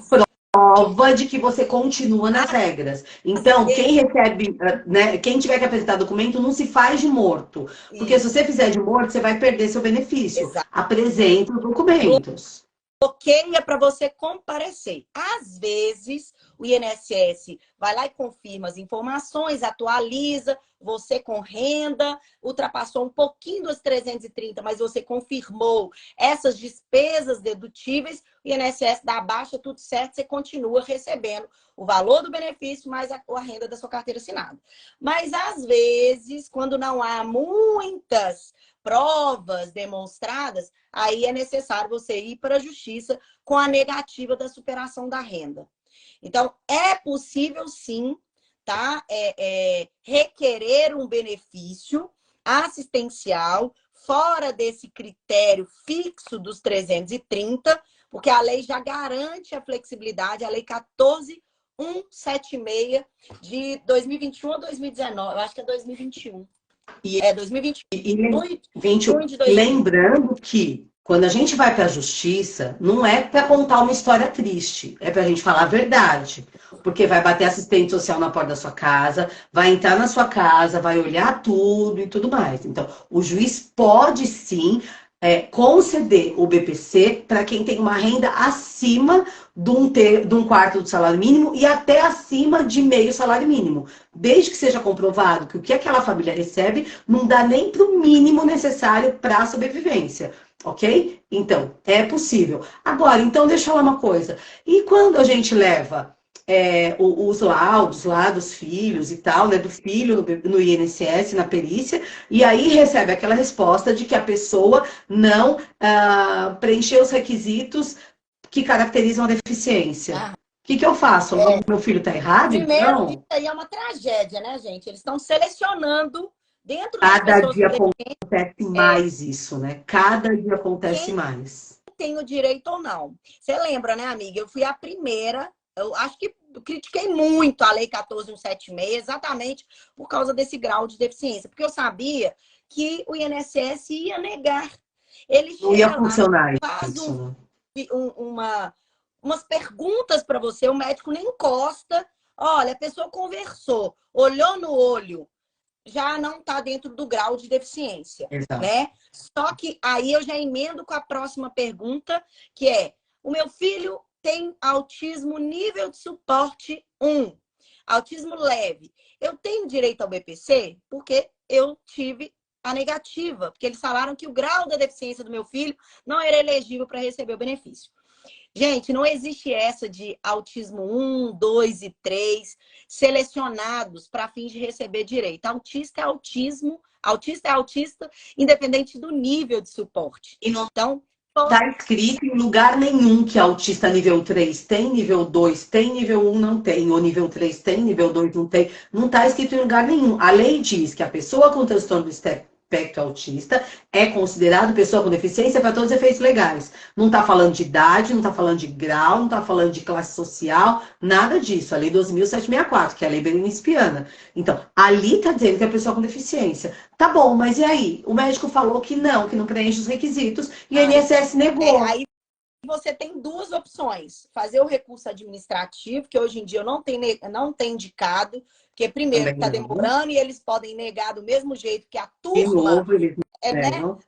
prova de que você continua nas regras. Então, quem recebe, né, quem tiver que apresentar documento não se faz de morto. Porque se você fizer de morto, você vai perder seu benefício. Exato. Apresenta os documentos. Bloqueia para você comparecer. Às vezes, o INSS vai lá e confirma as informações, atualiza, você com renda, ultrapassou um pouquinho dos 330, mas você confirmou essas despesas dedutíveis, o INSS dá baixa, tudo certo, você continua recebendo o valor do benefício mais a renda da sua carteira assinada. Mas, às vezes, quando não há muitas provas demonstradas, aí é necessário você ir para a justiça com a negativa da superação da renda. Então, é possível sim, tá? Requerer um benefício assistencial fora desse critério fixo dos 330, porque a lei já garante a flexibilidade, a lei 14.176 de 2021 a 2019, eu acho que é 2021. É 2021. Lembrando que quando a gente vai para a justiça, não é para contar uma história triste, é para a gente falar a verdade. Porque vai bater assistente social na porta da sua casa, vai entrar na sua casa, vai olhar tudo e tudo mais. Então, o juiz pode sim conceder o BPC para quem tem uma renda acima de um quarto do salário mínimo e até acima de meio salário mínimo. Desde que seja comprovado que o que aquela família recebe não dá nem para o mínimo necessário para a sobrevivência. Ok? Então, é possível. Agora, então, deixa eu falar uma coisa. E quando a gente leva os laudos lá dos filhos e tal, né? Do filho no INSS, na perícia, e aí recebe aquela resposta de que a pessoa não preencheu os requisitos que caracterizam a deficiência. O que eu faço? Meu filho está errado? Primeiro, então? isso aí é uma tragédia, né, gente? Eles estão selecionando dentro Cada dia acontece mais isso, né? Cada dia acontece mais. Tem o direito ou não. Você lembra, né, amiga? Eu fui a primeira, eu acho que eu critiquei muito a Lei 14.176, exatamente por causa desse grau de deficiência, porque eu sabia que o INSS ia negar. Ele não ia funcionar faz umas perguntas para você, o médico nem encosta. Olha, a pessoa conversou, olhou no olho, já não está dentro do grau de deficiência, né? Só que aí eu já emendo com a próxima pergunta, que é: o meu filho tem autismo nível de suporte 1, autismo leve. Eu tenho direito ao BPC? Porque eu tive a negativa, porque eles falaram que o grau da deficiência do meu filho não era elegível para receber o benefício. Gente, não existe essa de autismo 1, 2 e 3 selecionados para fins de receber direito. Autista é autismo, autista é autista, independente do nível de suporte. E não está escrito em lugar nenhum que autista nível 3 tem, nível 2 tem, nível 1 não tem, ou nível 3 tem, nível 2 não tem. Não está escrito em lugar nenhum. A lei diz que a pessoa com transtorno do espectro autista é considerado pessoa com deficiência para todos os efeitos legais. Não está falando de idade, não está falando de grau, não está falando de classe social, nada disso. A lei 12.764, que é a lei berenice-piana. Então, ali está dizendo que é pessoa com deficiência. Tá bom, mas e aí? O médico falou que não preenche os requisitos e a INSS negou. Aí você tem duas opções. Fazer o recurso administrativo, que hoje em dia eu não tenho indicado, porque primeiro está demorando e eles podem negar do mesmo jeito que a turma.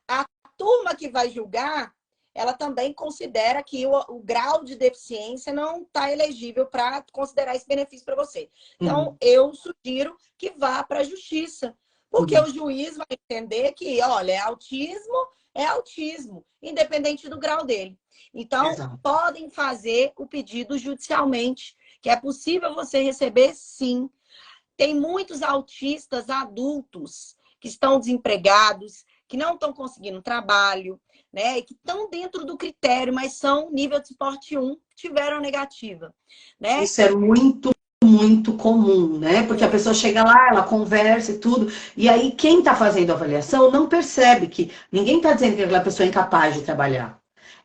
A turma que vai julgar, ela também considera que o grau de deficiência não está elegível para considerar esse benefício para você. Então, eu sugiro que vá para a justiça, porque o juiz vai entender que, olha, é autismo, independente do grau dele. Então, podem fazer o pedido judicialmente, que é possível você receber, sim. Tem muitos autistas adultos que estão desempregados, que não estão conseguindo trabalho, né? E que estão dentro do critério, mas são nível de suporte 1, tiveram negativa, né? Isso é muito comum, né? Porque a pessoa chega lá, ela conversa e tudo, e aí quem está fazendo a avaliação não percebe que ninguém está dizendo que aquela pessoa é incapaz de trabalhar.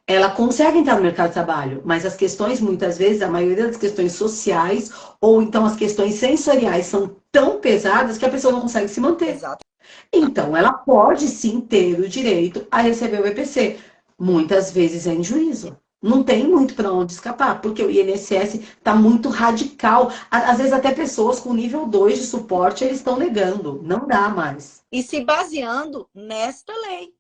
Ela consegue entrar no mercado de trabalho, mas as questões, muitas vezes, a maioria das questões sociais ou então as questões sensoriais são tão pesadas que a pessoa não consegue se manter. Exato. Então, ela pode sim ter o direito a receber o EPC. Muitas vezes é em juízo. Não tem muito para onde escapar, porque o INSS está muito radical. Às vezes até pessoas com nível 2 de suporte, eles estão negando. Não dá mais. E se baseando nesta lei.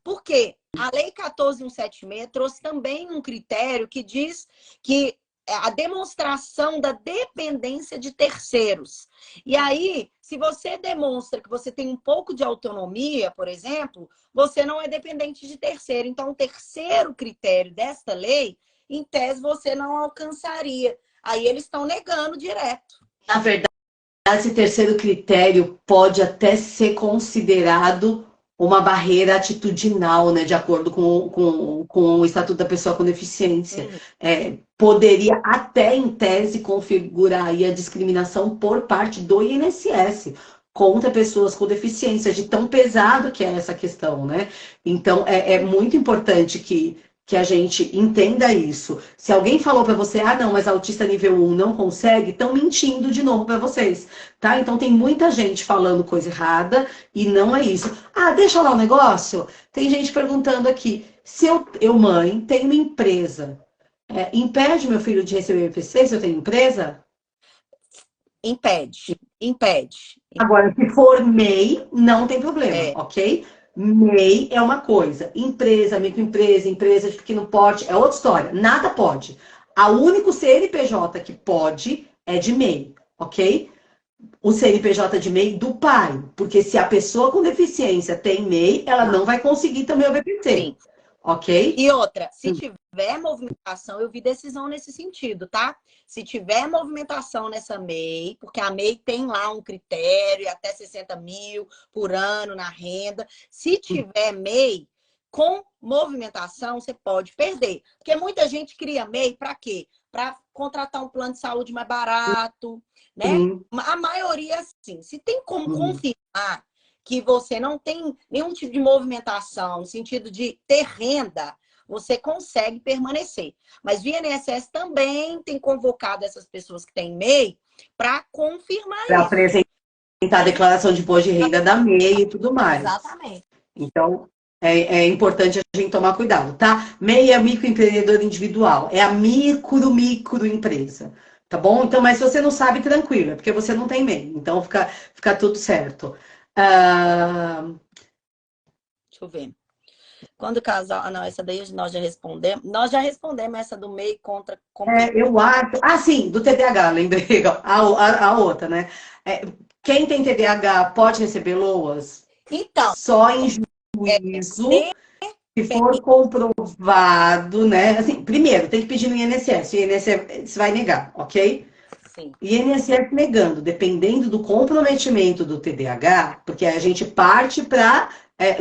Por quê? A Lei 14.176 trouxe também um critério que diz que a demonstração da dependência de terceiros. E aí, se você demonstra que você tem um pouco de autonomia, por exemplo, você não é dependente de terceiro. Então, o terceiro critério desta lei, em tese, você não alcançaria. Aí eles estão negando direto. Na verdade, esse terceiro critério pode até ser considerado uma barreira atitudinal, né, de acordo com o Estatuto da Pessoa com Deficiência. Poderia até, em tese, configurar aí a discriminação por parte do INSS contra pessoas com deficiência, de tão pesado que é essa questão, né? Então, é muito importante que a gente entenda isso. Se alguém falou para você, ah, não, mas autista nível 1 não consegue, estão mentindo de novo para vocês, tá? Então tem muita gente falando coisa errada e não é isso. Ah, deixa lá o negócio. Tem gente perguntando aqui, se eu mãe, tenho uma empresa, impede meu filho de receber o IPC se eu tenho empresa? Impede, impede. Agora, se for MEI, não tem problema, ok? MEI é uma coisa, empresa, microempresa, empresa de pequeno porte, é outra história. Nada pode. O único CNPJ que pode é de MEI, ok? O CNPJ de MEI do pai, porque se a pessoa com deficiência tem MEI, ela não vai conseguir também o BPC. Sim. Ok? E outra, se tiver movimentação, eu vi decisão nesse sentido, tá? Se tiver movimentação nessa MEI, porque a MEI tem lá um critério, até 60 mil por ano na renda. Se tiver MEI, com movimentação, você pode perder. Porque muita gente cria MEI para quê? Para contratar um plano de saúde mais barato, né? A maioria, sim. Se tem como confirmar que você não tem nenhum tipo de movimentação, no sentido de ter renda, você consegue permanecer. Mas o INSS também tem convocado essas pessoas que têm MEI para confirmar isso. Para apresentar a declaração de imposto de renda da MEI e tudo mais. Exatamente. Então, é importante a gente tomar cuidado, tá? MEI é microempreendedor individual, é a microempresa, tá bom? Então, mas se você não sabe, tranquilo, é porque você não tem MEI, então fica tudo certo. Deixa eu ver. Quando o casal... Ah, não, essa daí nós já respondemos. Nós já respondemos essa do MEI contra... eu acho... Ah, sim, do TDAH, lembrei. A outra, né? Quem tem TDAH pode receber LOAS? Então... Só em juízo, se for comprovado, né? Assim, primeiro, tem que pedir no INSS. O INSS vai negar, ok? Sim. INSS negando, dependendo do comprometimento do TDAH, porque a gente parte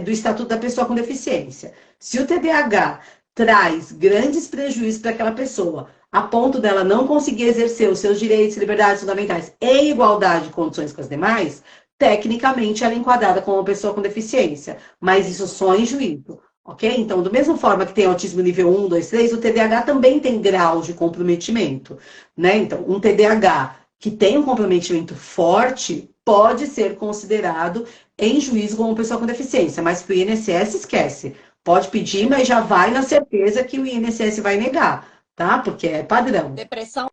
do Estatuto da Pessoa com Deficiência. Se o TDAH traz grandes prejuízos para aquela pessoa, a ponto dela não conseguir exercer os seus direitos e liberdades fundamentais em igualdade de condições com as demais, tecnicamente ela é enquadrada como uma pessoa com deficiência, mas isso só em juízo. Ok? Então, da mesma forma que tem autismo nível 1, 2, 3, o TDAH também tem graus de comprometimento, né? Então, um TDAH que tem um comprometimento forte pode ser considerado em juízo como pessoa com deficiência, mas para o INSS esquece. Pode pedir, mas já vai na certeza que o INSS vai negar, tá? Porque é padrão. Depressão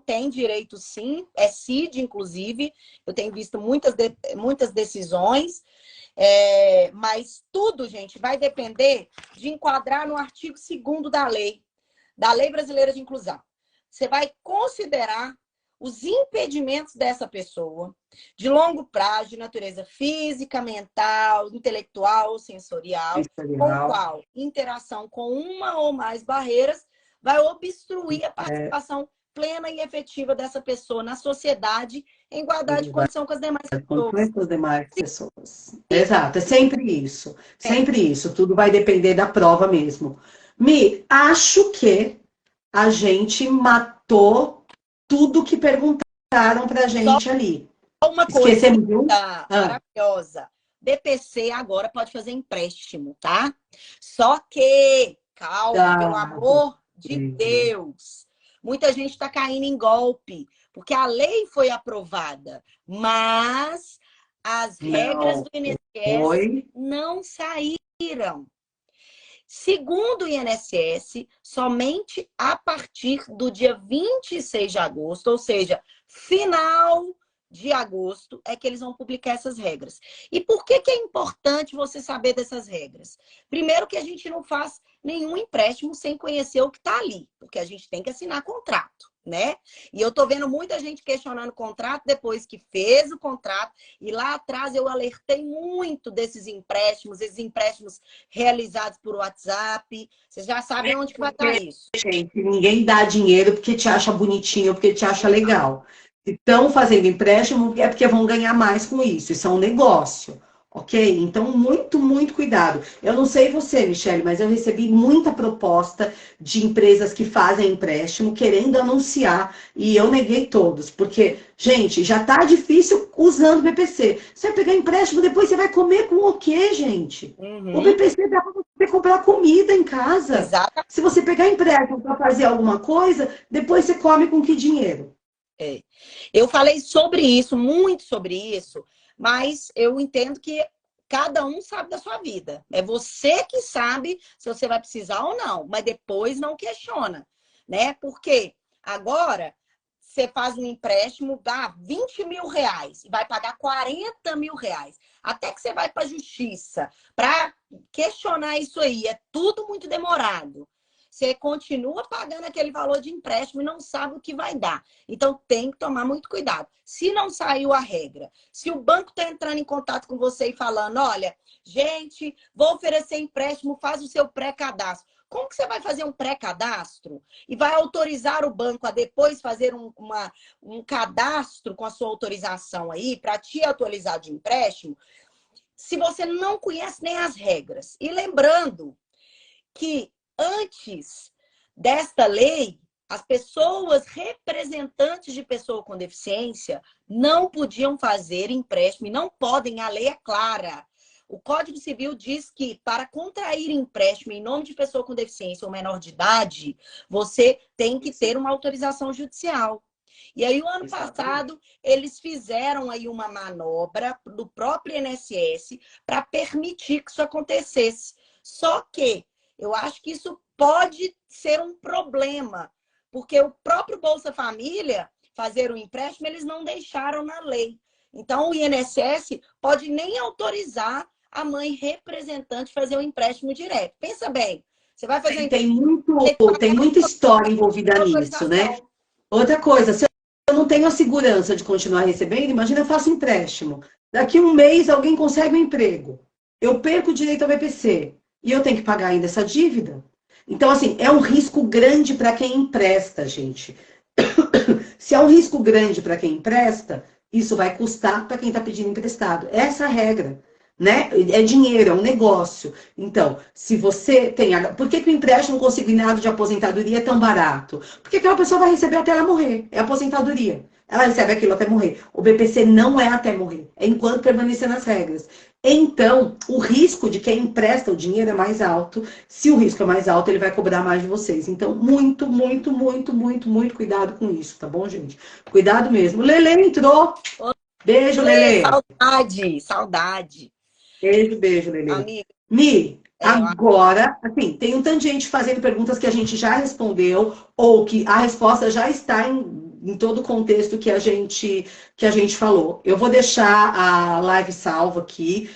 tem direito, sim, é CID, inclusive. Eu tenho visto muitas decisões. Mas tudo, gente, vai depender de enquadrar no artigo 2º da Lei Brasileira de Inclusão. Você vai considerar os impedimentos dessa pessoa de longo prazo, de natureza física, mental, intelectual ou sensorial, com o qual interação com uma ou mais barreiras vai obstruir a participação plena e efetiva dessa pessoa na sociedade em igualdade de condição com as demais pessoas. Com as demais pessoas. Exato, é sempre isso. Sempre isso. Tudo vai depender da prova mesmo. Acho que a gente matou tudo que perguntaram pra gente ali. Uma coisa maravilhosa. BPC agora pode fazer empréstimo, tá? Só que, calma, pelo amor de Deus. Muita gente está caindo em golpe, porque a lei foi aprovada, mas As regras Não. do INSS Oi? não saíram. Segundo o INSS, somente a partir do dia 26 de agosto, ou seja, final de agosto, é que eles vão publicar essas regras. E por que é importante você saber dessas regras? Primeiro que a gente não faz nenhum empréstimo sem conhecer o que está ali, porque a gente tem que assinar contrato, né? E eu tô vendo muita gente questionando o contrato depois que fez o contrato, e lá atrás eu alertei muito desses empréstimos, esses empréstimos realizados por WhatsApp. Vocês já sabem onde que vai estar isso. Gente, ninguém dá dinheiro porque te acha bonitinho, porque te acha legal. Se estão fazendo empréstimo, é porque vão ganhar mais com isso. Isso é um negócio, ok? Então, muito, muito cuidado. Eu não sei você, Michele, mas eu recebi muita proposta de empresas que fazem empréstimo querendo anunciar e eu neguei todos, porque, gente, já tá difícil usando o BPC. Você vai pegar empréstimo, depois você vai comer com o quê, gente? O BPC dá para você comprar comida em casa. Exato. Se você pegar empréstimo para fazer alguma coisa, depois você come com que dinheiro? É. Eu falei sobre isso, muito sobre isso, mas eu entendo que cada um sabe da sua vida. É você que sabe se você vai precisar ou não, mas depois não questiona, né? Porque agora você faz um empréstimo, dá 20 mil reais e vai pagar 40 mil reais. Até que você vai para a justiça para questionar isso aí. É tudo muito demorado. Você continua pagando aquele valor de empréstimo e não sabe o que vai dar. Então, tem que tomar muito cuidado. Se não saiu a regra, se o banco está entrando em contato com você e falando, olha, gente, vou oferecer empréstimo, faz o seu pré-cadastro. Como que você vai fazer um pré-cadastro e vai autorizar o banco a depois fazer um cadastro com a sua autorização aí para te atualizar de empréstimo, se você não conhece nem as regras? E lembrando que antes desta lei, as pessoas representantes de pessoa com deficiência não podiam fazer empréstimo e não podem, a lei é clara. O Código Civil diz que para contrair empréstimo em nome de pessoa com deficiência ou menor de idade, você tem que ter uma autorização judicial. E aí, o ano passado, eles fizeram aí uma manobra do próprio INSS para permitir que isso acontecesse. Só que eu acho que isso pode ser um problema, porque o próprio Bolsa Família fazer o empréstimo, eles não deixaram na lei. Então, o INSS pode nem autorizar a mãe representante fazer o empréstimo direto. Pensa bem, você vai fazer tem muita história envolvida nisso, né? Outra coisa, se eu não tenho a segurança de continuar recebendo, imagina eu faço empréstimo. Daqui um mês alguém consegue um emprego. Eu perco o direito ao BPC. E eu tenho que pagar ainda essa dívida. Então, assim, é um risco grande para quem empresta, gente. Se é um risco grande para quem empresta, isso vai custar para quem está pedindo emprestado. Essa é a regra, né? É dinheiro, é um negócio. Então, se você tem... Por que o empréstimo consignado de aposentadoria é tão barato? Porque aquela pessoa vai receber até ela morrer. É aposentadoria. Ela recebe aquilo até morrer. O BPC não é até morrer. É enquanto permanecer nas regras. Então, o risco de quem empresta o dinheiro é mais alto. Se o risco é mais alto, ele vai cobrar mais de vocês. Então, muito, muito, muito, muito, muito cuidado com isso, tá bom, gente? Cuidado mesmo. Lele entrou. Beijo, Lele. Saudade, saudade. Beijo, beijo, Lele. Amiga. Mi, agora, assim, tem um tanto de gente fazendo perguntas que a gente já respondeu, ou que a resposta já está em todo o contexto que a gente falou. Eu vou deixar a live salva aqui.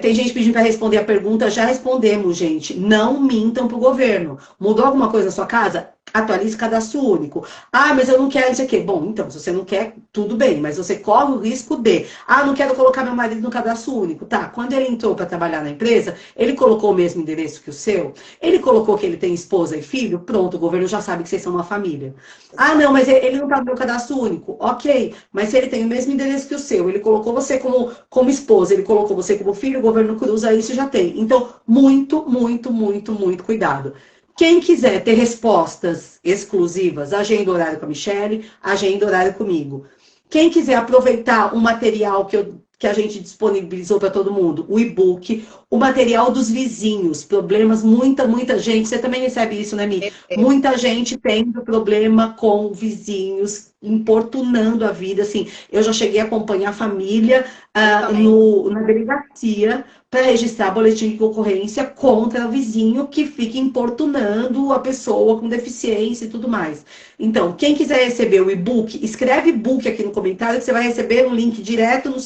Tem gente pedindo para responder a pergunta, já respondemos, gente. Não mintam para o governo. Mudou alguma coisa na sua casa? Atualize cadastro único. Ah, mas eu não quero isso aqui. Bom, então, se você não quer, tudo bem, mas você corre o risco de... Ah, não quero colocar meu marido no cadastro único. Tá, quando ele entrou para trabalhar na empresa, ele colocou o mesmo endereço que o seu? Ele colocou que ele tem esposa e filho? Pronto, o governo já sabe que vocês são uma família. Ah, não, mas ele não tá no meu cadastro único. Ok, mas se ele tem o mesmo endereço que o seu, ele colocou você como esposa, ele colocou você como filho, o governo cruza isso e já tem. Então, muito, muito, muito, muito cuidado. Quem quiser ter respostas exclusivas, agenda horário com a Michele, agenda horário comigo. Quem quiser aproveitar o material que eu que a gente disponibilizou para todo mundo? O e-book, o material dos vizinhos, problemas, muita gente, você também recebe isso, né, Mi? Muita gente tendo problema com vizinhos, importunando a vida, assim, eu já cheguei a acompanhar a família na delegacia para registrar boletim de ocorrência contra o vizinho que fica importunando a pessoa com deficiência e tudo mais. Então, quem quiser receber o e-book, escreve e-book aqui no comentário que você vai receber um link direto no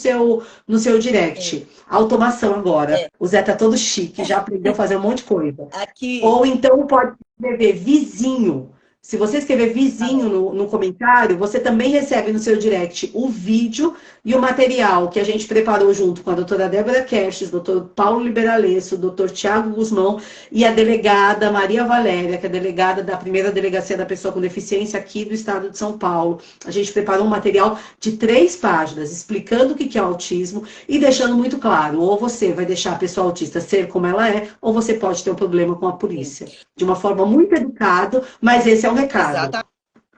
seu direct. Automação agora. O Zé tá todo chique, já aprendeu a fazer um monte de coisa. Aqui. Ou então pode escrever vizinho. Se você escrever vizinho no comentário, você também recebe no seu direct o vídeo e o material que a gente preparou junto com a doutora Débora Kertes, doutor Paulo Liberalesso, doutor Tiago Guzmão e a delegada Maria Valéria, que é a delegada da primeira delegacia da pessoa com deficiência aqui do estado de São Paulo. A gente preparou um material de 3 páginas, explicando o que é autismo e deixando muito claro, ou você vai deixar a pessoa autista ser como ela é, ou você pode ter um problema com a polícia. De uma forma muito educada, mas esse é um recado.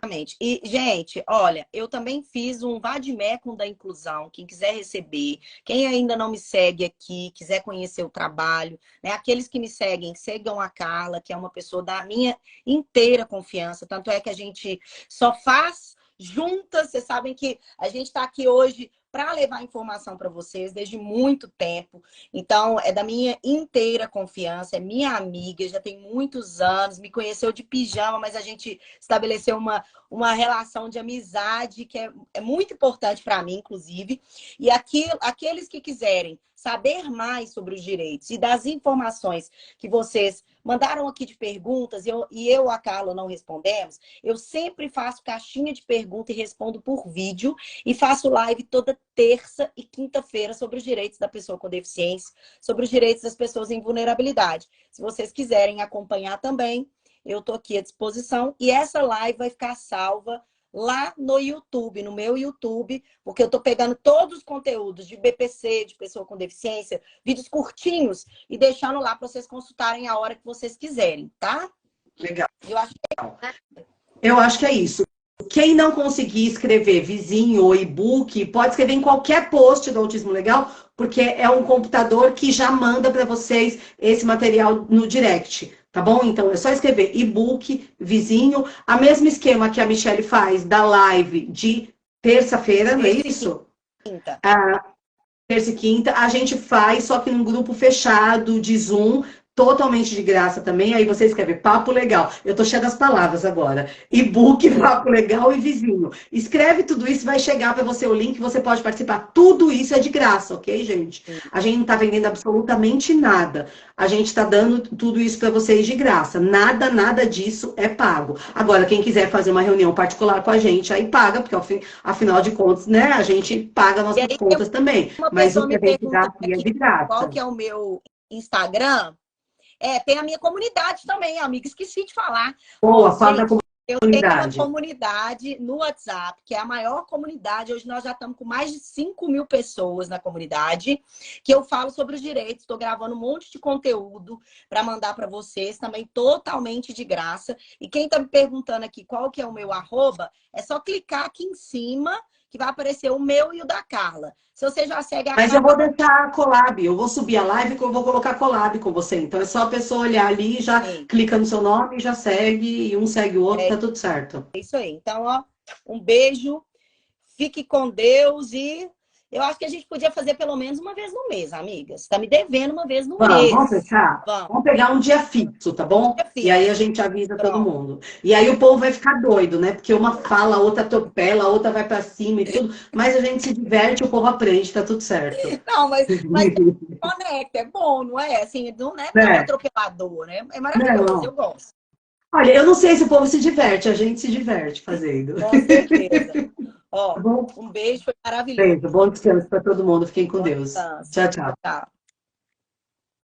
Exatamente. E, gente, olha, eu também fiz um Vademecum da inclusão. Quem quiser receber, quem ainda não me segue aqui, quiser conhecer o trabalho, né? Aqueles que me seguem, sigam a Carla, que é uma pessoa da minha inteira confiança. Tanto é que a gente só faz juntas. Vocês sabem que a gente está aqui hoje para levar informação para vocês desde muito tempo. Então, é da minha inteira confiança, é minha amiga, já tem muitos anos, me conheceu de pijama, mas a gente estabeleceu uma relação de amizade que é muito importante para mim, inclusive. E aqueles que quiserem saber mais sobre os direitos e das informações que vocês mandaram aqui de perguntas, e eu e a Carla não respondemos, eu sempre faço caixinha de pergunta e respondo por vídeo, e faço live toda terça e quinta-feira sobre os direitos da pessoa com deficiência, sobre os direitos das pessoas em vulnerabilidade. Se vocês quiserem acompanhar também, eu estou aqui à disposição, e essa live vai ficar salva lá no YouTube, no meu YouTube, porque eu estou pegando todos os conteúdos de BPC, de pessoa com deficiência, vídeos curtinhos, e deixando lá para vocês consultarem a hora que vocês quiserem, tá? Legal. Eu acho que é isso. Quem não conseguir escrever vizinho ou e-book, pode escrever em qualquer post do Autismo Legal, porque é um computador que já manda para vocês esse material no direct. Tá bom? Então, é só escrever e-book, vizinho. A mesmo esquema que a Michelle faz da live de terça-feira, não é isso? Quinta. Terça e quinta. A gente faz, só que num grupo fechado de Zoom, totalmente de graça também. Aí você escreve Papo Legal. Eu tô cheia das palavras agora. E-book, Papo Legal e vizinho. Escreve tudo isso, vai chegar para você o link, você pode participar. Tudo isso é de graça, ok, gente? A gente não tá vendendo absolutamente nada. A gente tá dando tudo isso para vocês de graça. Nada disso é pago. Agora, quem quiser fazer uma reunião particular com a gente, aí paga, porque afinal de contas, né, a gente paga nossas contas também. Mas o que a gente dá aqui é de graça. Qual que é o meu Instagram? Tem a minha comunidade também, amiga. Esqueci de falar. Boa, fala da comunidade. Eu tenho uma comunidade no WhatsApp, que é a maior comunidade. Hoje nós já estamos com mais de 5.000 pessoas na comunidade, que eu falo sobre os direitos. Estou gravando um monte de conteúdo para mandar para vocês, também totalmente de graça. E quem está me perguntando aqui qual que é o meu arroba, é só clicar aqui em cima, que vai aparecer o meu e o da Carla. Se você já segue a Mas eu vou deixar a collab, eu vou subir a live e eu vou colocar collab com você. Então é só a pessoa olhar ali, já clica no seu nome, já segue, e um segue o outro, tá tudo certo. É isso aí. Então, ó, um beijo, fique com Deus e eu acho que a gente podia fazer pelo menos uma vez no mês, amigas. Tá me devendo uma vez no mês. Vamos fechar? Vamos pegar um dia fixo, tá bom? E aí a gente avisa todo mundo. E aí o povo vai ficar doido, né? Porque uma fala, a outra atropela, a outra vai pra cima e tudo. Mas a gente se diverte, o povo aprende, tá tudo certo. Não, mas conecta, é bom, não é? Assim, não é tão atropelador, né? É maravilhoso, eu gosto. Olha, eu não sei se o povo se diverte, a gente se diverte fazendo. Com certeza. Ó, um beijo, foi maravilhoso. Beijo, bom descanso para todo mundo. Fiquem com Deus. Tchau, tchau.